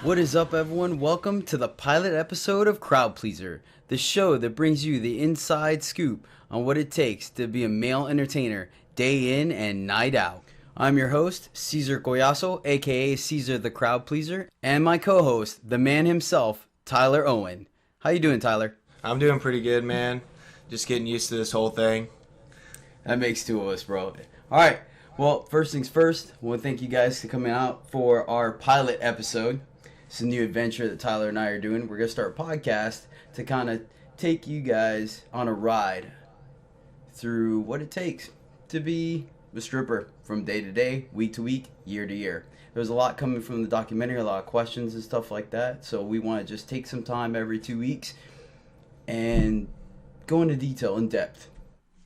What is up, everyone? Welcome to the pilot episode of Crowd Pleaser, the show that brings you the inside scoop on what it takes to be a male entertainer day in and night out. I'm your host, Cesar Collazo, aka Cesar the Crowd Pleaser, and my co-host, the man himself, Tyler Owen. How you doing, Tyler? I'm doing pretty good, man. Just getting used to this whole thing. That makes two of us, bro. All right. Well, first things first, I want to thank you guys for coming out for our pilot episode. It's a new adventure that Tyler and I are doing. We're going to start a podcast to kind of take you guys on a ride through what it takes to be a stripper from day to day, week to week, year to year. There's a lot coming from the documentary, a lot of questions and stuff like that. So we want to just take some time every 2 weeks and go into detail, in depth.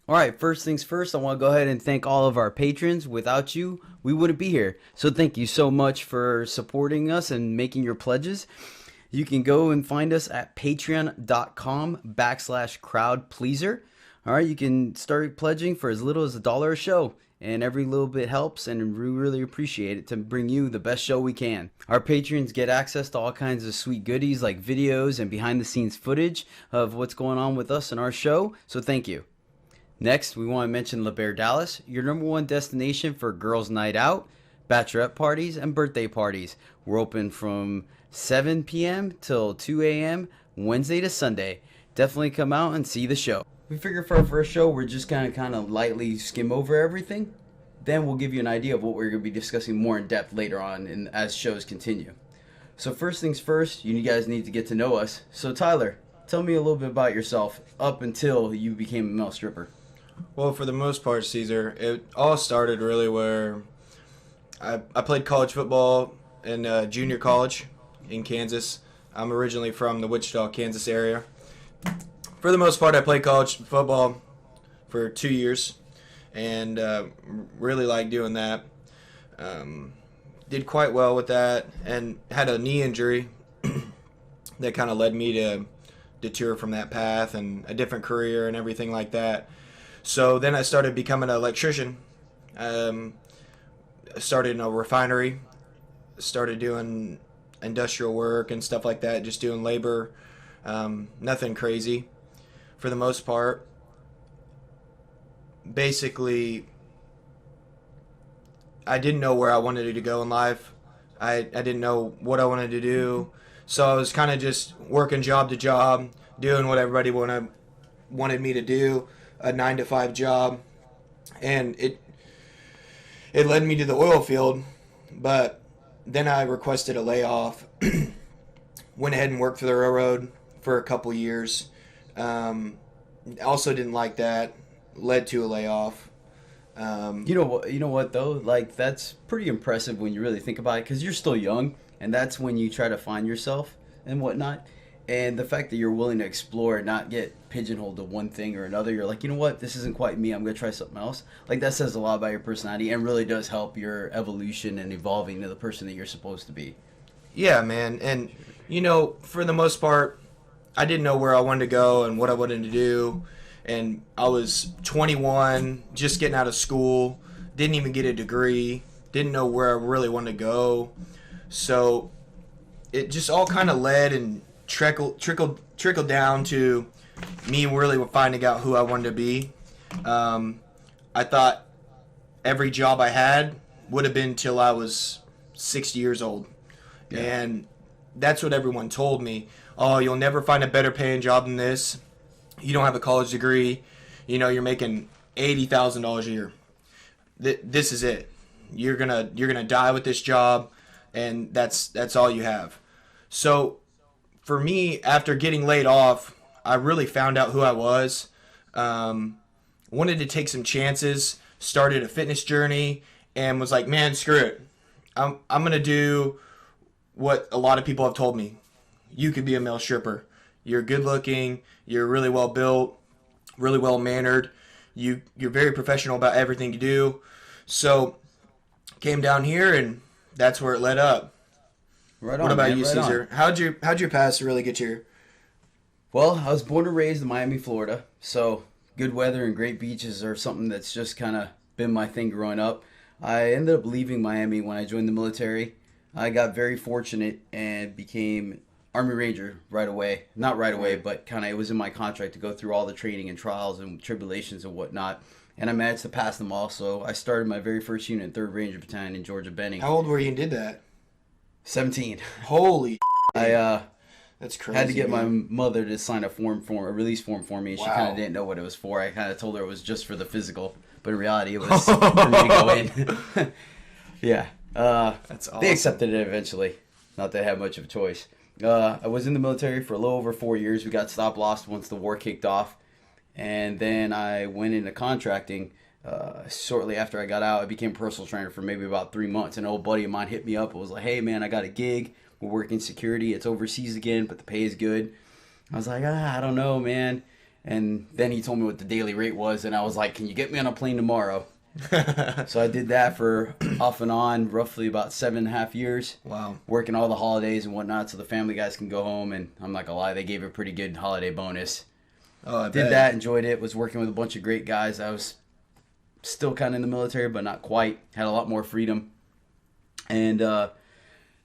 All right, first things first, I want to go ahead and thank all of our patrons. Without you, we wouldn't be here. So thank you so much for supporting us and making your pledges. You can go and find us at patreon.com/crowdpleaser. All right, you can start pledging for as little as $1 a show. And every little bit helps, and we really appreciate it to bring you the best show we can. Our patrons get access to all kinds of sweet goodies like videos and behind-the-scenes footage of what's going on with us and our show, so thank you. Next, we want to mention La Bear Dallas, your number one destination for girls' night out, bachelorette parties, and birthday parties. We're open from 7 p.m. till 2 a.m. Wednesday to Sunday. Definitely come out and see the show. We figure for our first show, we're just going to kind of lightly skim over everything. Then we'll give you an idea of what we're going to be discussing more in depth later on and as shows continue. So first things first, you guys need to get to know us. So Tyler, tell me a little bit about yourself up until you became a male stripper. Well, for the most part, Caesar, it all started really where I played college football in junior college in Kansas. I'm originally from the Wichita, Kansas area. For the most part, I played college football for 2 years and really liked doing that. Did quite well with that and had a knee injury that kind of led me to detour from that path and a different career and everything like that. So then I started becoming an electrician. Started in a refinery, started doing industrial work and stuff like that, just doing labor, nothing crazy for the most part. Basically, I didn't know where I wanted to go in life. I didn't know what I wanted to do. So I was kind of just working job to job, doing what everybody wanted me to do. A 9-to-5 job, and it led me to the oil field, but then I requested a layoff. Went ahead and worked for the railroad for a couple years. Also didn't like that. Led to a layoff. You know what though? Like, that's pretty impressive when you really think about it, because you're still young, and that's when you try to find yourself and whatnot. And the fact that you're willing to explore and not get pigeonholed to one thing or another, you're like, you know what, this isn't quite me, I'm going to try something else. Like, that says a lot about your personality and really does help your evolution and evolving to the person that you're supposed to be. Yeah, man. And, for the most part, I didn't know where I wanted to go and what I wanted to do. And I was 21, just getting out of school, didn't even get a degree, didn't know where I really wanted to go. So it just all kind of led and trickled down to me really finding out who I wanted to be. I thought every job I had would have been till I was 60 years old. Yeah. And that's what everyone told me. Oh, you'll never find a better paying job than this. You don't have a college degree. You're making $80,000 a year. This is it. You're gonna die with this job, and that's all you have. So for me, after getting laid off, I really found out who I was. Wanted to take some chances, started a fitness journey, and was like, man, screw it. I'm going to do what a lot of people have told me. You could be a male stripper. You're good looking, you're really well built, really well mannered, you're very professional about everything you do. So came down here, and that's where it led up. Right on, what about man, you, right Caesar? on. How'd your past really get you? Well, I was born and raised in Miami, Florida, so good weather and great beaches are something that's just kind of been my thing growing up. I ended up leaving Miami when I joined the military. I got very fortunate and became Army Ranger right away. Not right away, but kind of it was in my contract to go through all the training and trials and tribulations and whatnot. And I managed to pass them all. So I started my very first unit in 3rd Ranger Battalion in Georgia Benning. How old were you and did that? 17. Holy I that's crazy. had to get my man. mother to sign a release form for me. And she Wow. kind of didn't know what it was for. I kind of told her it was just for the physical. But in reality, it was for me to go in. Yeah. That's awesome. They accepted it eventually. Not that I had much of a choice. I was in the military for a little over 4 years. We got stop lost once the war kicked off. And then I went into contracting. Shortly after I got out, I became a personal trainer for maybe about 3 months. An old buddy of mine hit me up and was like, hey, man, I got a gig. We're working security. It's overseas again, but the pay is good. I was like, I don't know, man. And then he told me what the daily rate was. And I was like, can you get me on a plane tomorrow? So I did that for off and on roughly about 7.5 years. Wow. Working all the holidays and whatnot so the family guys can go home. And I'm not going to lie, they gave a pretty good holiday bonus. Oh, I Did bet. that, enjoyed it, was working with a bunch of great guys. I was still kind of in the military, but not quite. Had a lot more freedom. And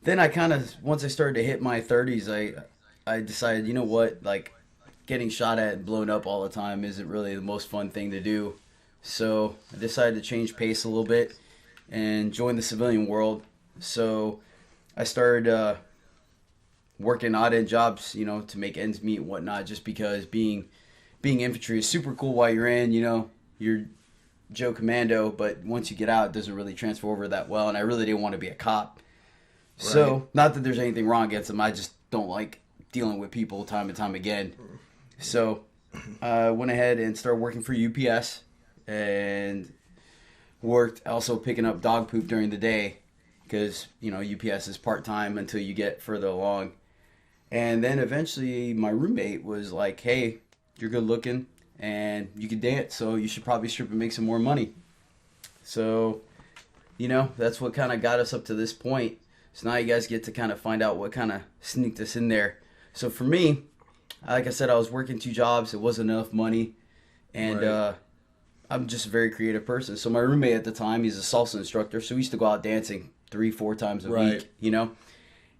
then I kind of, once I started to hit my 30s, I decided, you know what, like getting shot at and blown up all the time isn't really the most fun thing to do. So I decided to change pace a little bit and join the civilian world. So I started working odd end jobs, you know, to make ends meet and whatnot, just because being infantry is super cool while you're in, you know, you're Joe Commando, but once you get out, it doesn't really transfer over that well. And I really didn't want to be a cop. So, Right. not that there's anything wrong against them. I just don't like dealing with people time and time again. So, I went ahead and started working for UPS and worked also picking up dog poop during the day because, you know, UPS is part-time until you get further along. And then eventually my roommate was like, hey, you're good looking and you can dance, so you should probably strip and make some more money. So, you know, that's what kind of got us up to this point. So now you guys get to kind of find out what kind of sneaked us in there. So for me, like I said, I was working 2 jobs. It wasn't enough money. And Right. I'm just a very creative person. So my roommate at the time, he's a salsa instructor. So we used to go out dancing 3-4 times a Right. week, you know.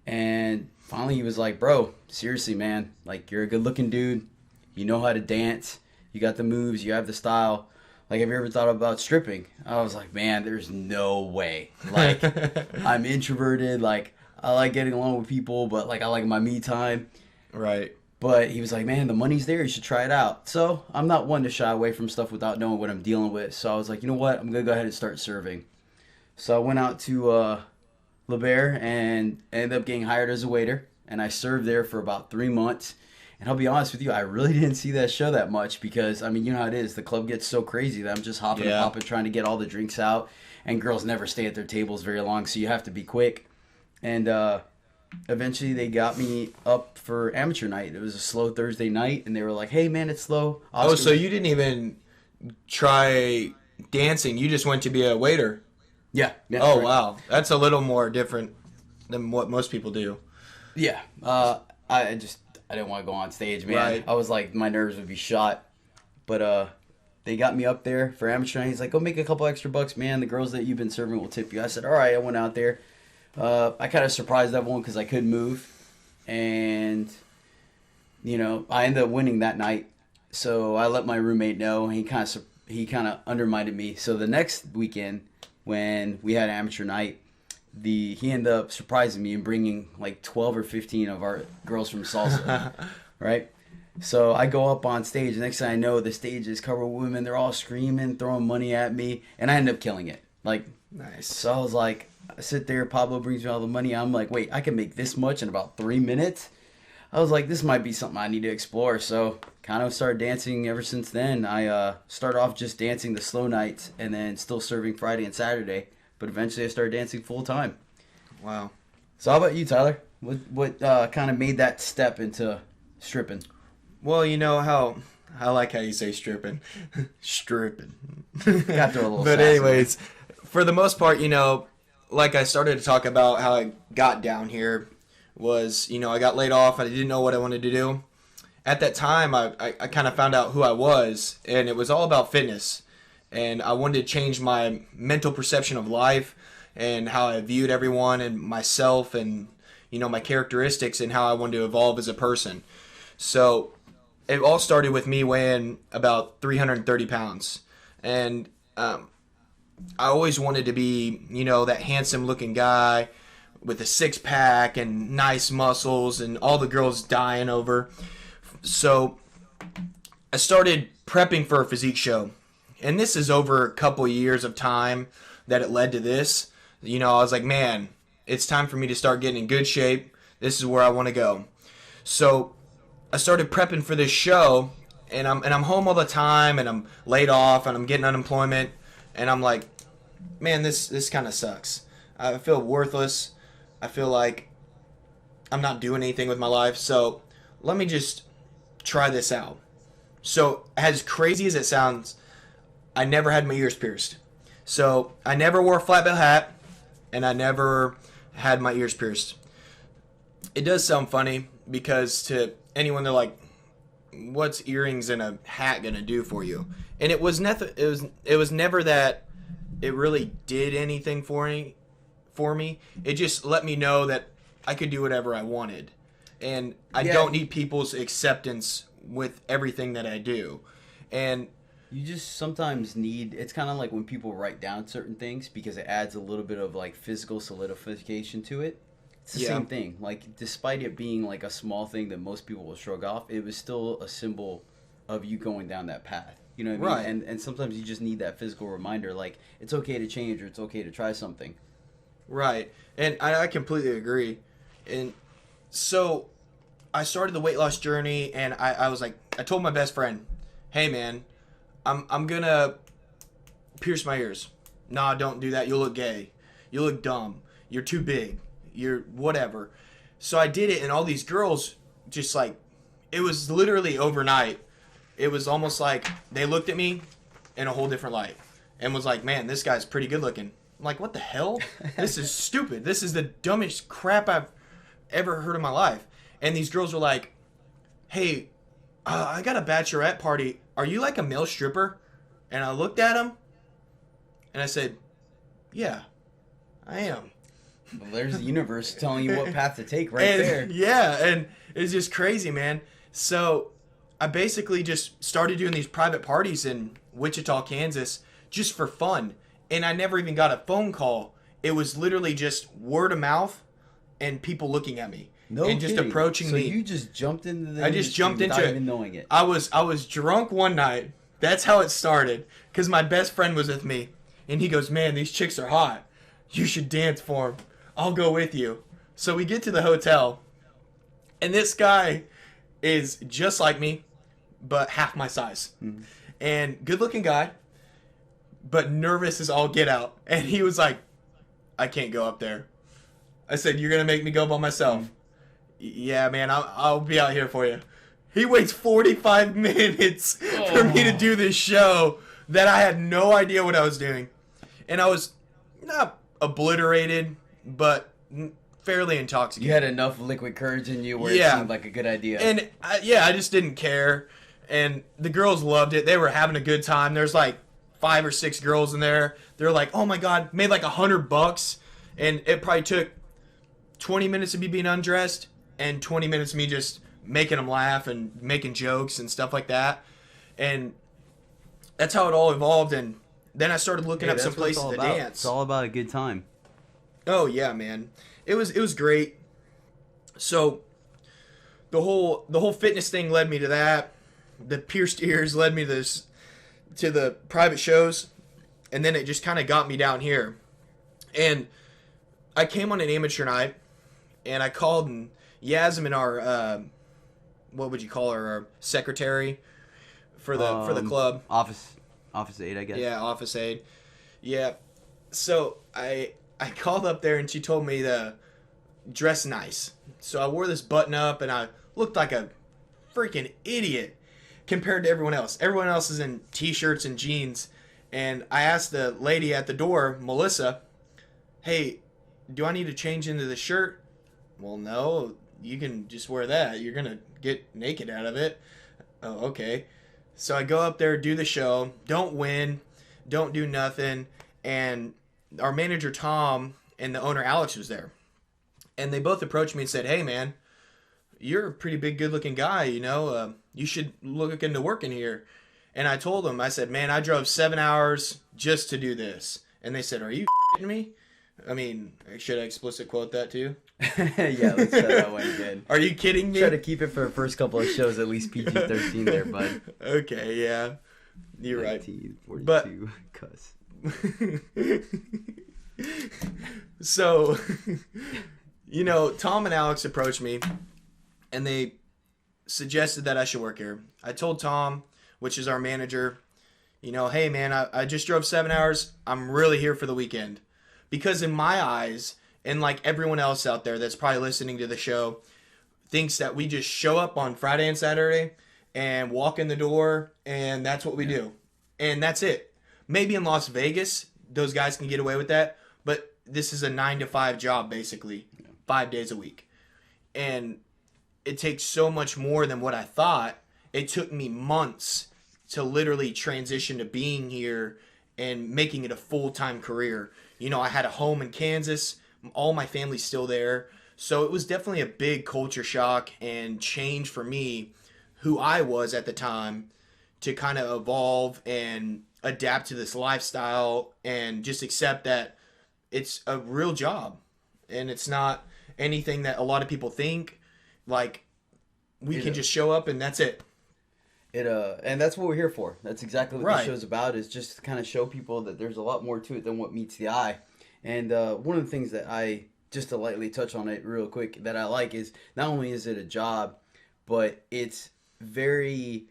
And finally he was like, bro, seriously, man. Like, you're a good looking dude. You know how to dance. You got the moves. You have the style. Like, have you ever thought about stripping? I was like, man, there's no way. Like, I'm introverted. Like, I like getting along with people, but, like, I like my me time. Right. But he was like, man, the money's there. You should try it out. So I'm not one to shy away from stuff without knowing what I'm dealing with. So I was like, you know what? I'm going to go ahead and start serving. So I went out to Le Bear and ended up getting hired as a waiter. And I served there for about 3 months. And I'll be honest with you, I really didn't see that show that much because, I mean, you know how it is. The club gets so crazy that I'm just hopping and Yeah. popping trying to get all the drinks out. And girls never stay at their tables very long, so you have to be quick. And eventually they got me up for amateur night. It was a slow Thursday night, and they were like, hey, man, it's slow. Oh, so you didn't even try dancing. You just went to be a waiter. Yeah. Oh, correct. wow. That's a little more different than what most people do. Yeah. I didn't want to go on stage, man. Right. I was like, my nerves would be shot. But they got me up there for amateur night. He's like, go make a couple extra bucks, man. The girls that you've been serving will tip you. I said, all right. I went out there. I kind of surprised everyone because I couldn't move. And, you know, I ended up winning that night. So I let my roommate know. And he kind of undermined me. So the next weekend when we had amateur night, he ended up surprising me and bringing like 12 or 15 of our girls from salsa, right? So I go up on stage. Next thing I know, the stage is covered with women. They're all screaming, throwing money at me, and I end up killing it. Like, Nice. so I was like, I sit there. Pablo brings me all the money. I'm like, wait, I can make this much in about 3 minutes. I was like, this might be something I need to explore. So kind of started dancing ever since then. I started off just dancing the slow nights, and then still serving Friday and Saturday. But eventually I started dancing full time. Wow. So how about you, Tyler? What kind of made that step into stripping? Well, you know how I like how you say stripping. Stripping. Got there a little But sassy. anyways, for the most part, you know, like I started to talk about how I got down here was, you know, I got laid off. I didn't know what I wanted to do. At that time, I kind of found out who I was, and it was all about fitness. And I wanted to change my mental perception of life and how I viewed everyone and myself and, my characteristics and how I wanted to evolve as a person. So it all started with me weighing about 330 pounds. And I always wanted to be, that handsome looking guy with a six pack and nice muscles and all the girls dying over. So I started prepping for a physique show. And this is over a couple years of time that it led to this. I was like, man, it's time for me to start getting in good shape. This is where I want to go. So I started prepping for this show, and I'm home all the time, and I'm laid off, and I'm getting unemployment, and I'm like, man, this kind of sucks. I feel worthless. I feel like I'm not doing anything with my life. So let me just try this out. So as crazy as it sounds, I never had my ears pierced. So I never wore a flat bill hat, and I never had my ears pierced. It does sound funny because to anyone they're like, what's earrings and a hat gonna do for you? And it was never that it really did anything for me. It just let me know that I could do whatever I wanted, and I don't need people's acceptance with everything that I do. And you just sometimes need, it's kind of like when people write down certain things because it adds a little bit of like physical solidification to it. It's the same thing. Like, despite it being like a small thing that most people will shrug off, it was still a symbol of you going down that path. You know what I mean? And sometimes you just need that physical reminder, like, it's okay to change or it's okay to try something. Right. And I completely agree. And so I started the weight loss journey, and I was like, I told my best friend, hey, man, I'm going to pierce my ears. Nah, don't do that. You'll look gay. You look dumb. You're too big. You're whatever. So I did it, and all these girls just like, it was literally overnight. It was almost like they looked at me in a whole different light and was like, man, this guy's pretty good looking. I'm like, what the hell? This is stupid. This is the dumbest crap I've ever heard in my life. And these girls were like, hey, I got a bachelorette party. Are you like a male stripper? And I looked at them and I said, yeah, I am. Well, there's the universe telling you what path to take right there. Yeah, and it's just crazy, man. So I basically just started doing these private parties in Wichita, Kansas, just for fun. And I never even got a phone call. It was literally just word of mouth and people looking at me. No and kidding. Just approaching so me. So you just jumped into the I just jumped into it. Even knowing it. I was drunk one night. That's how it started. Because my best friend was with me. And he goes, man, these chicks are hot. You should dance for them. I'll go with you. So we get to the hotel. And this guy is just like me, but half my size. Mm-hmm. And good looking guy, but nervous as all get out. And he was like, I can't go up there. I said, you're going to make me go by myself. Mm-hmm. Yeah, man, I'll be out here for you. He waits 45 minutes for me to do this show that I had no idea what I was doing. And I was not obliterated, but fairly intoxicated. You had enough liquid courage in you where it seemed like a good idea. And I just didn't care. And the girls loved it. They were having a good time. There's like 5 or 6 girls in there. They're like, oh my God, made like $100. And it probably took 20 minutes of me being undressed and 20 minutes of me just making them laugh and making jokes and stuff like that. And that's how it all evolved. And then I started looking up some places to dance. It's all about a good time. Oh yeah, man. It was great. So the whole fitness thing led me to that. The pierced ears led me to the private shows, and then it just kind of got me down here. And I came on an amateur night, and I called and Yasmin, our what would you call her, our secretary for the club, office aide, I guess. Yeah, office aide. Yeah. So I called up there and she told me to dress nice. So I wore this button up and I looked like a freaking idiot compared to everyone else. Everyone else is in t-shirts and jeans. And I asked the lady at the door, Melissa, hey, do I need to change into the shirt? Well, no, you can just wear that. You're going to get naked out of it. Oh, okay. So I go up there, do the show, don't win, don't do nothing. And our manager Tom and the owner Alex was there, and they both approached me and said, "Hey, man, you're a pretty big, good-looking guy. You should look into working here." And I told them, I said, "Man, I drove 7 hours just to do this." And they said, "Are you kidding me?" I mean, should I explicit quote that too? Yeah, let's try that one again. Are you kidding me? Try to keep it for the first couple of shows at least PG-13 there, bud. Okay, yeah. You're 1942, right. cuss. So, Tom and Alex approached me and they suggested that I should work here. I told Tom, which is our manager, "Hey man, I just drove 7 hours. I'm really here for the weekend." Because in my eyes, and like everyone else out there that's probably listening to the show, thinks that we just show up on Friday and Saturday and walk in the door and that's what we do. And that's it. Maybe in Las Vegas, those guys can get away with that, but this is a 9 to 5 job basically, 5 days a week. And it takes so much more than what I thought. It took me months to literally transition to being here and making it a full-time career. I had a home in Kansas. All my family's still there. So it was definitely a big culture shock and change for me, who I was at the time, to kind of evolve and adapt to this lifestyle and just accept that it's a real job. And it's not anything that a lot of people think. Like, we can just show up and that's it. And that's what we're here for. That's exactly what Right. this show's about, is just to kind of show people that there's a lot more to it than what meets the eye. And one of the things that I, just to lightly touch on it real quick, that I like is not only is it a job, but it's very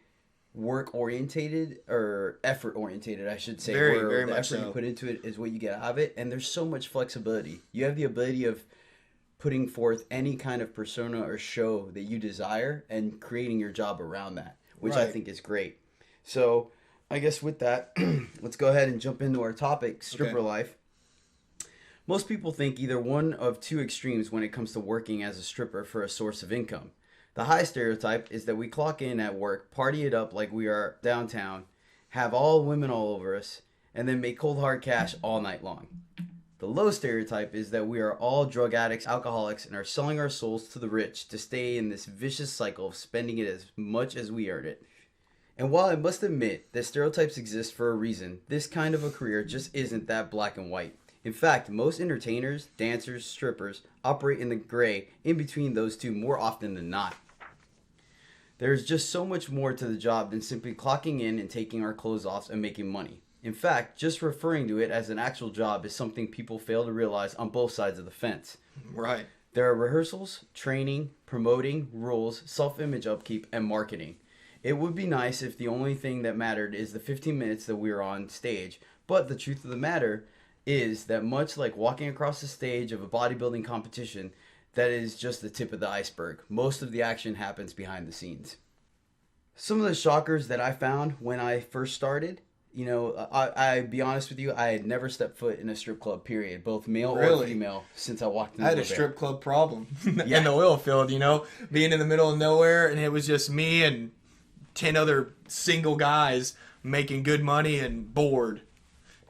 work orientated, or effort orientated, I should say. Very, where very the much effort so. you put into it is what you get out of it. And there's so much flexibility. You have the ability of putting forth any kind of persona or show that you desire and creating your job around that, which I Right. think is great. So I guess with that, let's go ahead and jump into our topic, stripper Okay. life. Most people think either one of two extremes when it comes to working as a stripper for a source of income. The high stereotype is that we clock in at work, party it up like we are downtown, have all women all over us, and then make cold hard cash all night long. The low stereotype is that we are all drug addicts, alcoholics, and are selling our souls to the rich to stay in this vicious cycle of spending it as much as we earn it. And while I must admit that stereotypes exist for a reason, this kind of a career just isn't that black and white. In fact, most entertainers, dancers, strippers operate in the gray in between those two more often than not. There's just so much more to the job than simply clocking in and taking our clothes off and making money. In fact, just referring to it as an actual job is something people fail to realize on both sides of the fence. Right. There are rehearsals, training, promoting, rules, self-image upkeep, and marketing. It would be nice if the only thing that mattered is the 15 minutes that we are on stage, but the truth of the matter is that much like walking across the stage of a bodybuilding competition, that is just the tip of the iceberg. Most of the action happens behind the scenes. Some of the shockers that I found when I first started, I be honest with you, I had never stepped foot in a strip club, period, both male or Really? female, since I walked in I had the a door. strip club problem Yeah. in the oil field, being in the middle of nowhere, and it was just me and 10 other single guys making good money and bored.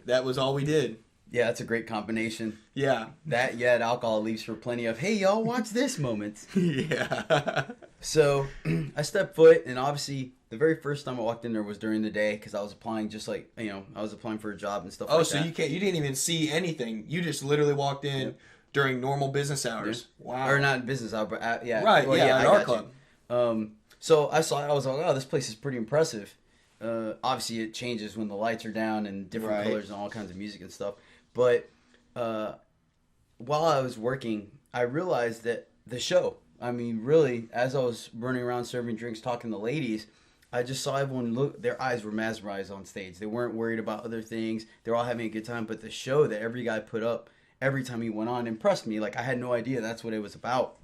That was all we did. Yeah, that's a great combination. Yeah. That, yet alcohol leaves for plenty of, hey, y'all, watch this moments. Yeah. So I stepped foot, and obviously the very first time I walked in there was during the day, because I was applying just like, I was applying for a job and stuff Oh, like so that. you didn't even see anything. You just literally walked in during normal business hours. Wow. Or not in business hour, but yeah. Right, Well, yeah, at I our got you. club. So I was like, oh, this place is pretty impressive. Obviously it changes when the lights are down and different Right. colors and all kinds of music and stuff. But while I was working, I realized that the show, I mean, really, as I was running around serving drinks, talking to ladies, I just saw everyone look, their eyes were mesmerized on stage. They weren't worried about other things. They were all having a good time. But the show that every guy put up every time he went on impressed me. Like, I had no idea that's what it was about.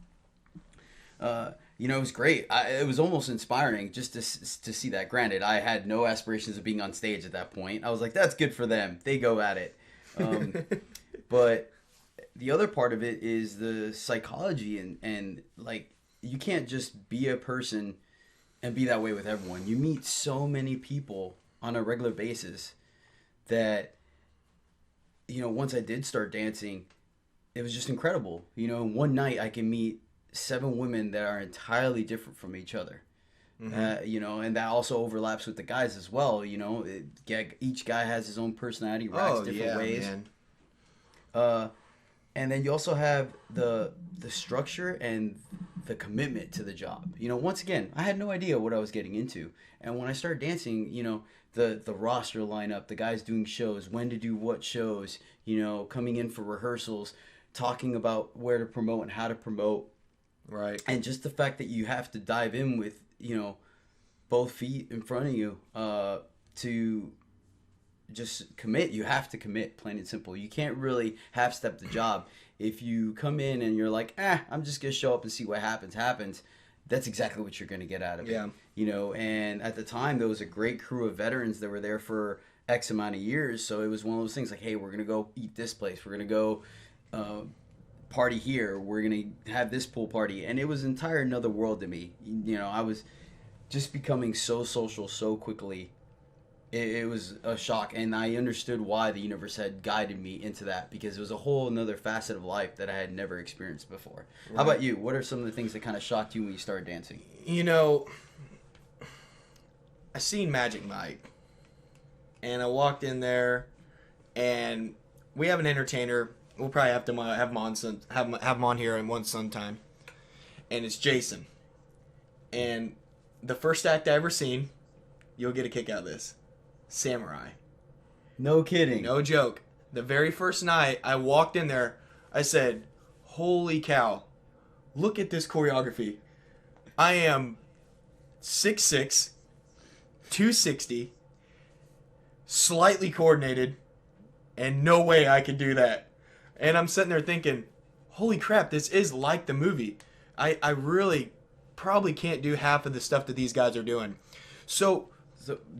It was great. It was almost inspiring just to see that. Granted, I had no aspirations of being on stage at that point. I was like, that's good for them. They go at it. But the other part of it is the psychology and like, you can't just be a person and be that way with everyone. You meet so many people on a regular basis that once I did start dancing, it was just incredible. One night I can meet 7 women that are entirely different from each other. And that also overlaps with the guys as well. Each guy has his own personality, reacts different ways. Man. And then you also have the structure and the commitment to the job. Once again, I had no idea what I was getting into. And when I started dancing, the roster lineup, the guys doing shows, when to do what shows, coming in for rehearsals, talking about where to promote and how to promote. Right. And just the fact that you have to dive in with, both feet in front of you to just commit. You have to commit, plain and simple. You can't really half-step the job. If you come in and you're like, I'm just going to show up and see what happens, that's exactly what you're going to get out of it. And at the time, there was a great crew of veterans that were there for X amount of years. So it was one of those things like, hey, we're going to go eat this place. We're going to go party here. We're going to have this pool party. And it was another world to me. I was just becoming so social so quickly. It was a shock, and I understood why the universe had guided me into that, because it was a whole another facet of life that I had never experienced before. Right. How about you? What are some of the things that kind of shocked you when you started dancing? I seen Magic Mike, and I walked in there, and we have an entertainer. We'll probably have to have him on here in one sometime, and it's Jason. And the first act I ever seen, you'll get a kick out of this. Samurai. No kidding. No joke. The very first night I walked in there, I said, holy cow, look at this choreography. I am 6'6", 260, slightly coordinated, and no way I could do that. And I'm sitting there thinking, holy crap, this is like the movie. I really probably can't do half of the stuff that these guys are doing. So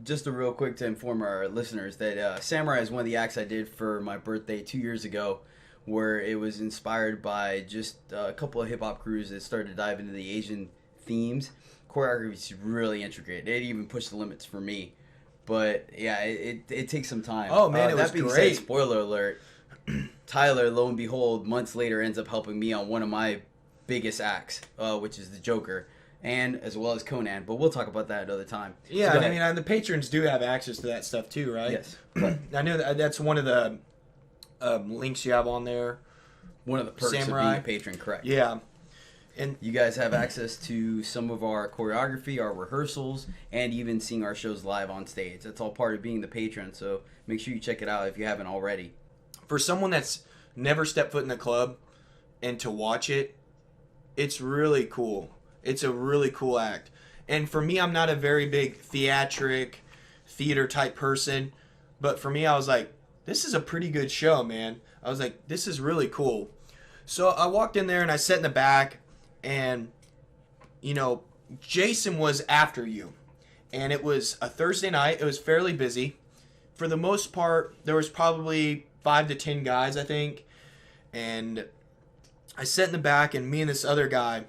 just a real quick to inform our listeners that Samurai is one of the acts I did for my birthday 2 years ago, where it was inspired by just a couple of hip-hop crews that started to dive into the Asian themes. Choreography is really intricate. It even pushed the limits for me. But, yeah, it takes some time. Oh, man, it was great. Said, spoiler alert, Tyler, lo and behold, months later ends up helping me on one of my biggest acts, which is the Joker. And as well as Conan, but we'll talk about that another time. Yeah, so I mean, the patrons do have access to that stuff too, right? Yes. I know that's one of the links you have on there. One of the perks of being a patron, correct? Yeah. And you guys have access to some of our choreography, our rehearsals, and even seeing our shows live on stage. That's all part of being the patron, so make sure you check it out if you haven't already. For someone that's never stepped foot in the club and to watch it, it's really cool. It's a really cool act. And for me, I'm not a very big theater type person. But for me, I was like, this is a pretty good show, man. I was like, this is really cool. So I walked in there and I sat in the back. And, Jason was after you. And it was a Thursday night. It was fairly busy. For the most part, there was probably 5 to 10 guys, I think. And I sat in the back, and me and this other guy,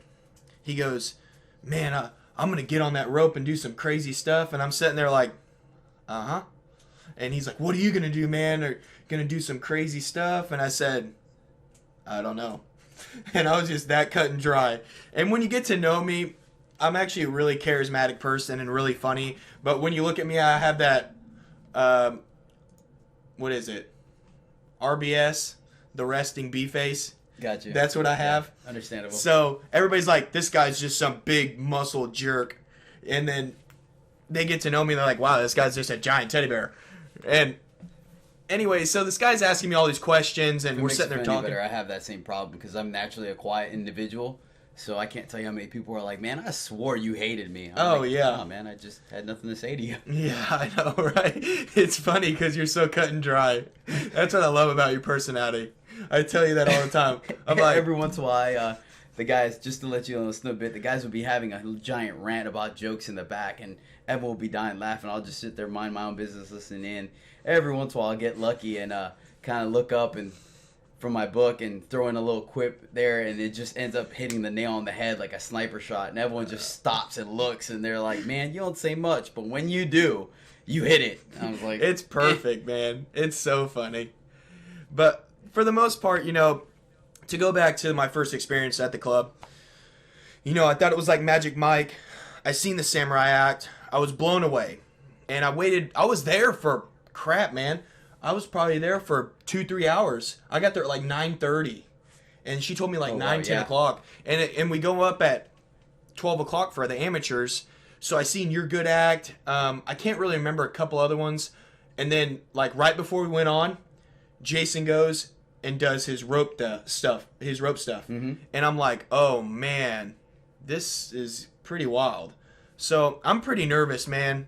he goes, man, I'm going to get on that rope and do some crazy stuff. And I'm sitting there like, uh-huh. And he's like, what are you going to do, man? Are you going to do some crazy stuff? And I said, I don't know. And I was just that cut and dry. And when you get to know me, I'm actually a really charismatic person and really funny. But when you look at me, I have that, what is it? RBS, the resting B face. Gotcha. That's what I have. Yeah, understandable. So everybody's like, this guy's just some big muscle jerk. And then they get to know me. They're like, wow, this guy's just a giant teddy bear. And anyway, so this guy's asking me all these questions, and we're sitting there talking. I have that same problem because I'm naturally a quiet individual. So I can't tell you how many people are like, man, I swore you hated me. I'm like, yeah. Oh, man, I just had nothing to say to you. Yeah, I know, right? It's funny because you're so cut and dry. That's what I love about your personality. I tell you that all the time. I'm like, every once in a while, the guys, just to let you know a snippet, the guys will be having a giant rant about jokes in the back, and everyone will be dying laughing. I'll just sit there, mind my own business, listening in. Every once in a while, I'll get lucky and kind of look up and from my book and throw in a little quip there, and it just ends up hitting the nail on the head like a sniper shot, and everyone just stops and looks, and they're like, man, you don't say much, but when you do, you hit it. And I was like, it's perfect, man. It's so funny. But for the most part, to go back to my first experience at the club, I thought it was like Magic Mike. I seen the Samurai Act. I was blown away. And I waited. I was there for crap, man. I was probably there for 2-3 hours. I got there at like 9:30. And she told me like 10 o'clock. And we go up at 12 o'clock for the amateurs. So I seen Your Good Act. I can't really remember a couple other ones. And then like right before we went on, Jason goes and does his rope stuff. Mm-hmm. And I'm like, oh man, this is pretty wild. So I'm pretty nervous, man.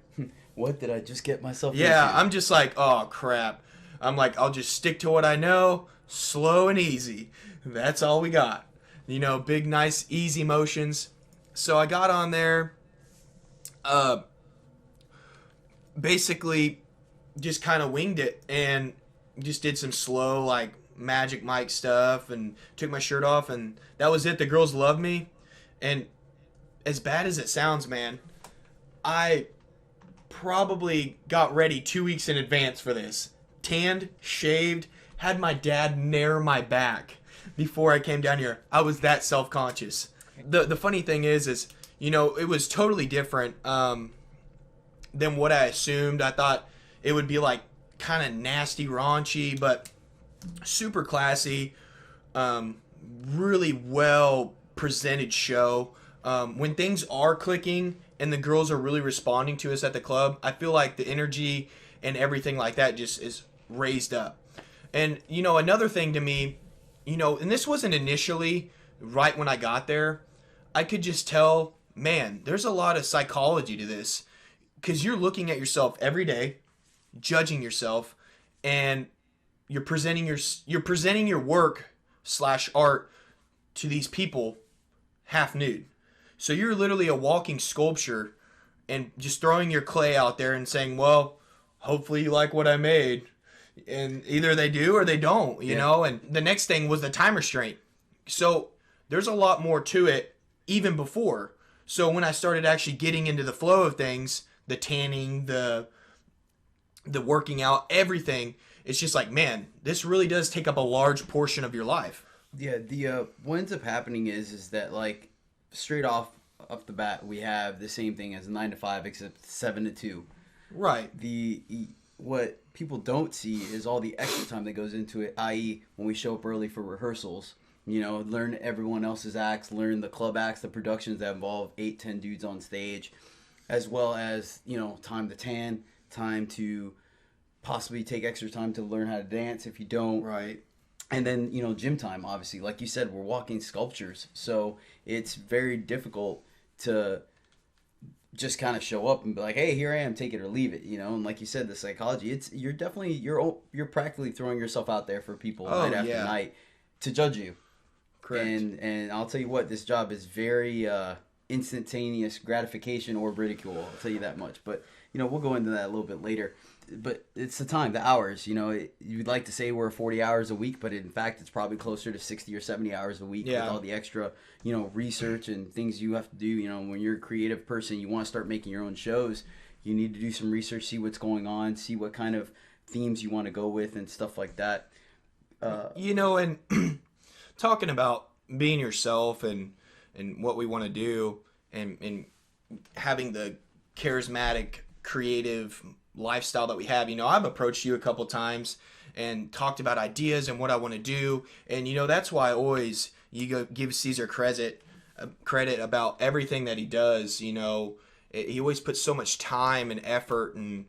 What did I just get myself into? Yeah, I'm just like, oh crap. I'm like, I'll just stick to what I know, slow and easy. That's all we got. Big, nice, easy motions. So I got on there, basically just kind of winged it and just did some slow, like, Magic Mike stuff and took my shirt off, and that was it. The girls loved me. And as bad as it sounds, man, I probably got ready 2 weeks in advance for this. Tanned, shaved, had my dad nair my back before I came down here. I was that self-conscious. The funny thing is it was totally different than what I assumed. I thought it would be like kind of nasty, raunchy, but super classy, really well presented show. When things are clicking and the girls are really responding to us at the club, I feel like the energy and everything like that just is raised up. And another thing to me, and this wasn't initially right when I got there, I could just tell, man, there's a lot of psychology to this, because you're looking at yourself every day, judging yourself, and you're presenting your work / art to these people half nude. So you're literally a walking sculpture and just throwing your clay out there and saying, well, hopefully you like what I made. And either they do or they don't, you know? And the next thing was the time restraint. So there's a lot more to it even before. So when I started actually getting into the flow of things, the tanning, the working out, everything, it's just like, man, this really does take up a large portion of your life. Yeah, what ends up happening is that, like, straight off the bat, we have the same thing as 9 to 5 except 7 to 2. Right. What people don't see is all the extra time that goes into it, i.e. when we show up early for rehearsals, learn everyone else's acts, learn the club acts, the productions that involve 8-10 dudes on stage, as well as, time to tan, time to possibly take extra time to learn how to dance if you don't. Right. And then, gym time, obviously. Like you said, we're walking sculptures. So it's very difficult to just kind of show up and be like, hey, here I am, take it or leave it, And like you said, the psychology, you're practically throwing yourself out there for people night after night to judge you. Correct. And I'll tell you what, this job is very instantaneous gratification or ridicule. I'll tell you that much. But, we'll go into that a little bit later. But it's the time, the hours. You'd like to say we're 40 hours a week, but in fact, it's probably closer to 60 or 70 hours a week with all the extra, research and things you have to do. When you're a creative person, you want to start making your own shows, you need to do some research, see what's going on, see what kind of themes you want to go with and stuff like that. And talking about being yourself and what we want to do and having the charismatic, creative lifestyle that we have, I've approached you a couple times and talked about ideas and what I want to do, and that's why I always give Caesar credit about everything that he does. He always puts so much time and effort and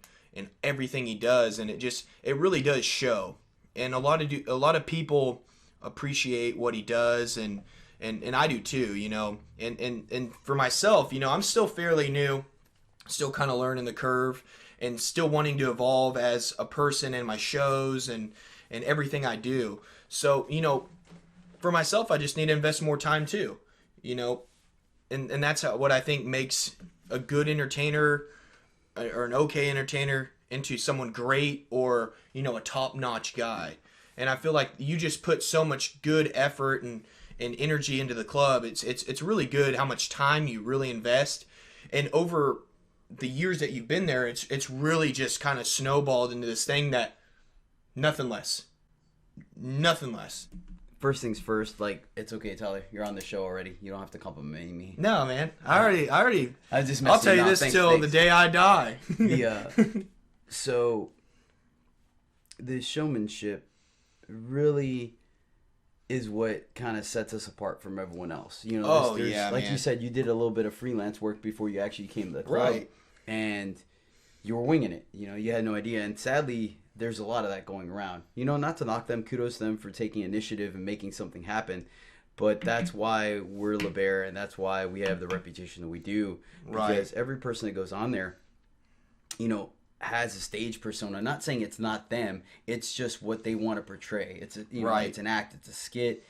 everything he does, and it really does show. And a lot of people appreciate what he does, and I do too. And for myself, I'm still fairly new, still kind of learning the curve, and still wanting to evolve as a person in my shows and everything I do. So, for myself, I just need to invest more time too, and that's what I think makes a good entertainer or an okay entertainer into someone great or, a top-notch guy. And I feel like you just put so much good effort and energy into the club. It's really good how much time you really invest. And over the years that you've been there, it's really just kind of snowballed into this thing that nothing less. Nothing less. First things first, like, it's okay, Tyler. You're on the show already. You don't have to compliment me. No, man. I already. I just I'll tell you this till the day I die. So the showmanship really is what kind of sets us apart from everyone else. You know, like man. you said, you did a little bit of freelance work before you actually came to the club, Right. and you were winging it. You know, you had no idea, and sadly, there's a lot of that going around. You know, not to knock them, kudos to them for taking initiative and making something happen, but that's why we're LeBaron, and that's why we have the reputation that we do. Because every person that goes on there, you know, has a stage persona. Not saying it's not them, it's just what they want to portray. It's a, you know, it's an act, it's a skit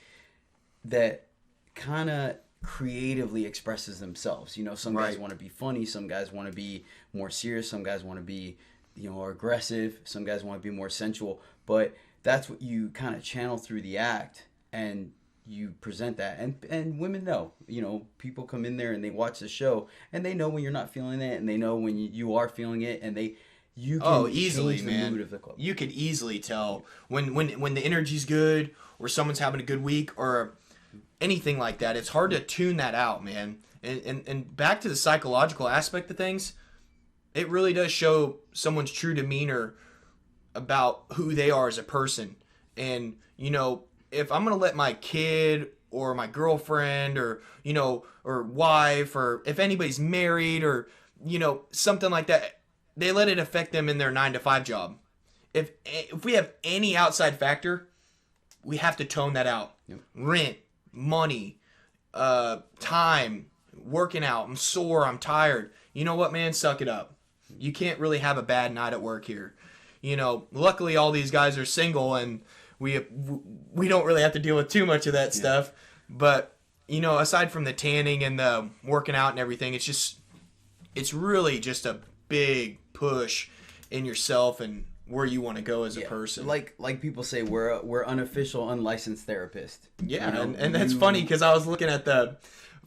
that kind of creatively expresses themselves. You know, some guys want to be funny, some guys want to be more serious, some guys want to be, you know, aggressive, some guys want to be more sensual, but that's what you kind of channel through the act, and you present that, and women know. You know, people come in there and they watch the show and they know when you're not feeling it, and they know when you are feeling it, and you can easily, change the man. mood of the club. You could easily tell when the energy's good, or someone's having a good week, or anything like that. It's hard to tune that out, man. And back to the psychological aspect of things, it really does show someone's true demeanor about who they are as a person. And, you know, if I'm going to let my kid or my girlfriend or, you know, or wife, or if anybody's married or, you know, something like that, they let it affect them in their 9-to-5 job. If we have any outside factor, we have to tone that out. Yep. Rent, money, time, working out, I'm sore, I'm tired. You know what, man? Suck it up. You can't really have a bad night at work here. You know, luckily all these guys are single, and we don't really have to deal with too much of that stuff. But, you know, aside from the tanning and the working out and everything, it's really just a big push in yourself and where you want to go as a person. Like people say, we're unofficial, unlicensed therapists. Yeah, you know, and that's funny because I was looking at the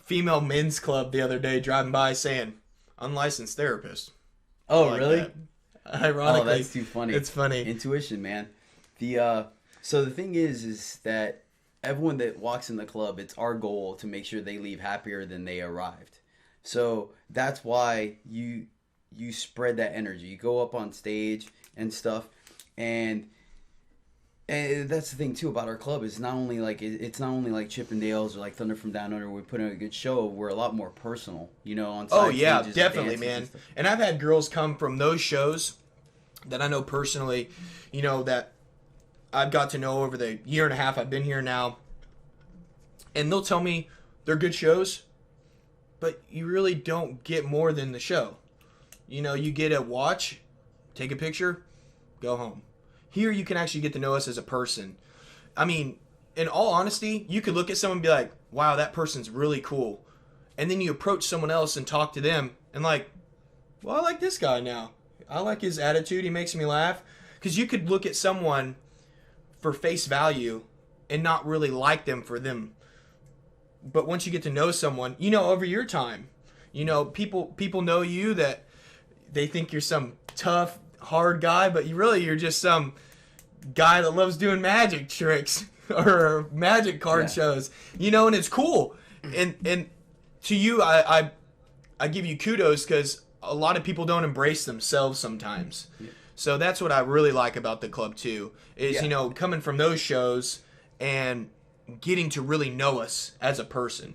female men's club the other day, driving by, saying unlicensed therapist. Oh, like really? That. Ironically, oh, that's too funny. It's funny. Intuition, man. So the thing is that everyone that walks in the club, it's our goal to make sure they leave happier than they arrived. So that's why you spread that energy. You go up on stage and stuff, and that's the thing too about our club. Is not only like it's not only like Chippendales or like Thunder from Down Under. We put on a good show. We're a lot more personal, you know. On side stages, definitely, man. And I've had girls come from those shows that I know personally, you know, that I've got to know over the year and a half I've been here now, and they'll tell me they're good shows, but you really don't get more than the show. You know, you get a watch, take a picture, go home. Here you can actually get to know us as a person. I mean, in all honesty, you could look at someone and be like, wow, that person's really cool. And then you approach someone else and talk to them and like, well, I like this guy now. I like his attitude. He makes me laugh. Because you could look at someone for face value and not really like them for them. But once you get to know someone, you know, over your time, you know, people know you that they think you're some tough, hard guy, but you're just some guy that loves doing magic tricks or magic card shows, you know, and it's cool. And to you, I give you kudos because a lot of people don't embrace themselves sometimes. Yeah. So that's what I really like about the club too, is, you know, coming from those shows and getting to really know us as a person.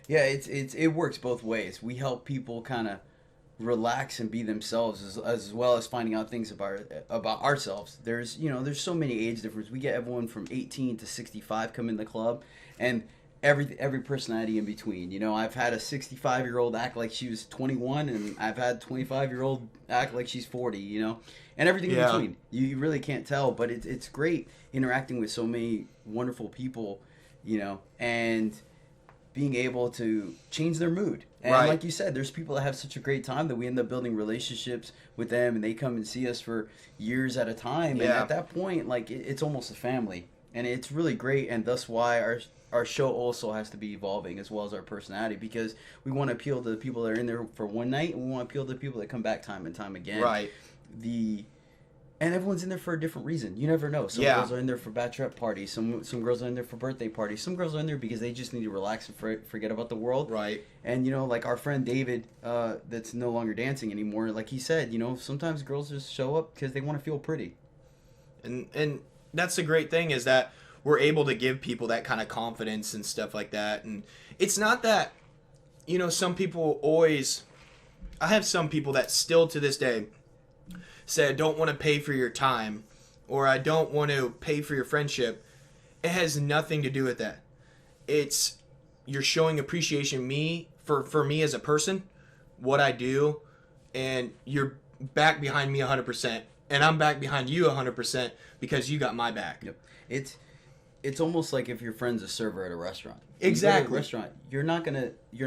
Yeah, it works both ways. We help people kind of relax and be themselves as well as finding out things about ourselves. There's so many age difference. We get everyone from 18 to 65 come in the club, and every personality in between. You know, I've had a 65-year-old act like she was 21, and I've had 25-year-old act like she's 40, you know, and everything in between. You really can't tell, but it's great interacting with so many wonderful people, you know, and being able to change their mood. And like you said, there's people that have such a great time that we end up building relationships with them, and they come and see us for years at a time. And at that point, like, it's almost a family. And it's really great, and thus why our show also has to be evolving as well as our personality, because we want to appeal to the people that are in there for one night, and we want to appeal to the people that come back time and time again. Right. And everyone's in there for a different reason. You never know. Some Yeah. girls are in there for bachelorette parties. Some girls are in there for birthday parties. Some girls are in there because they just need to relax and forget about the world. Right. And like our friend David, that's no longer dancing anymore. Like he said, sometimes girls just show up because they want to feel pretty. And that's the great thing is that we're able to give people that kind of confidence and stuff like that. And it's not that, some people always. I have some people that still to this day say, I don't want to pay for your time, or I don't want to pay for your friendship. It has nothing to do with that. It's you're showing appreciation for me as a person, what I do, and you're back behind me 100%, and I'm back behind you 100% because you got my back. Yep. It's almost like if your friend's a server at a restaurant. Exactly. You go to a restaurant, you're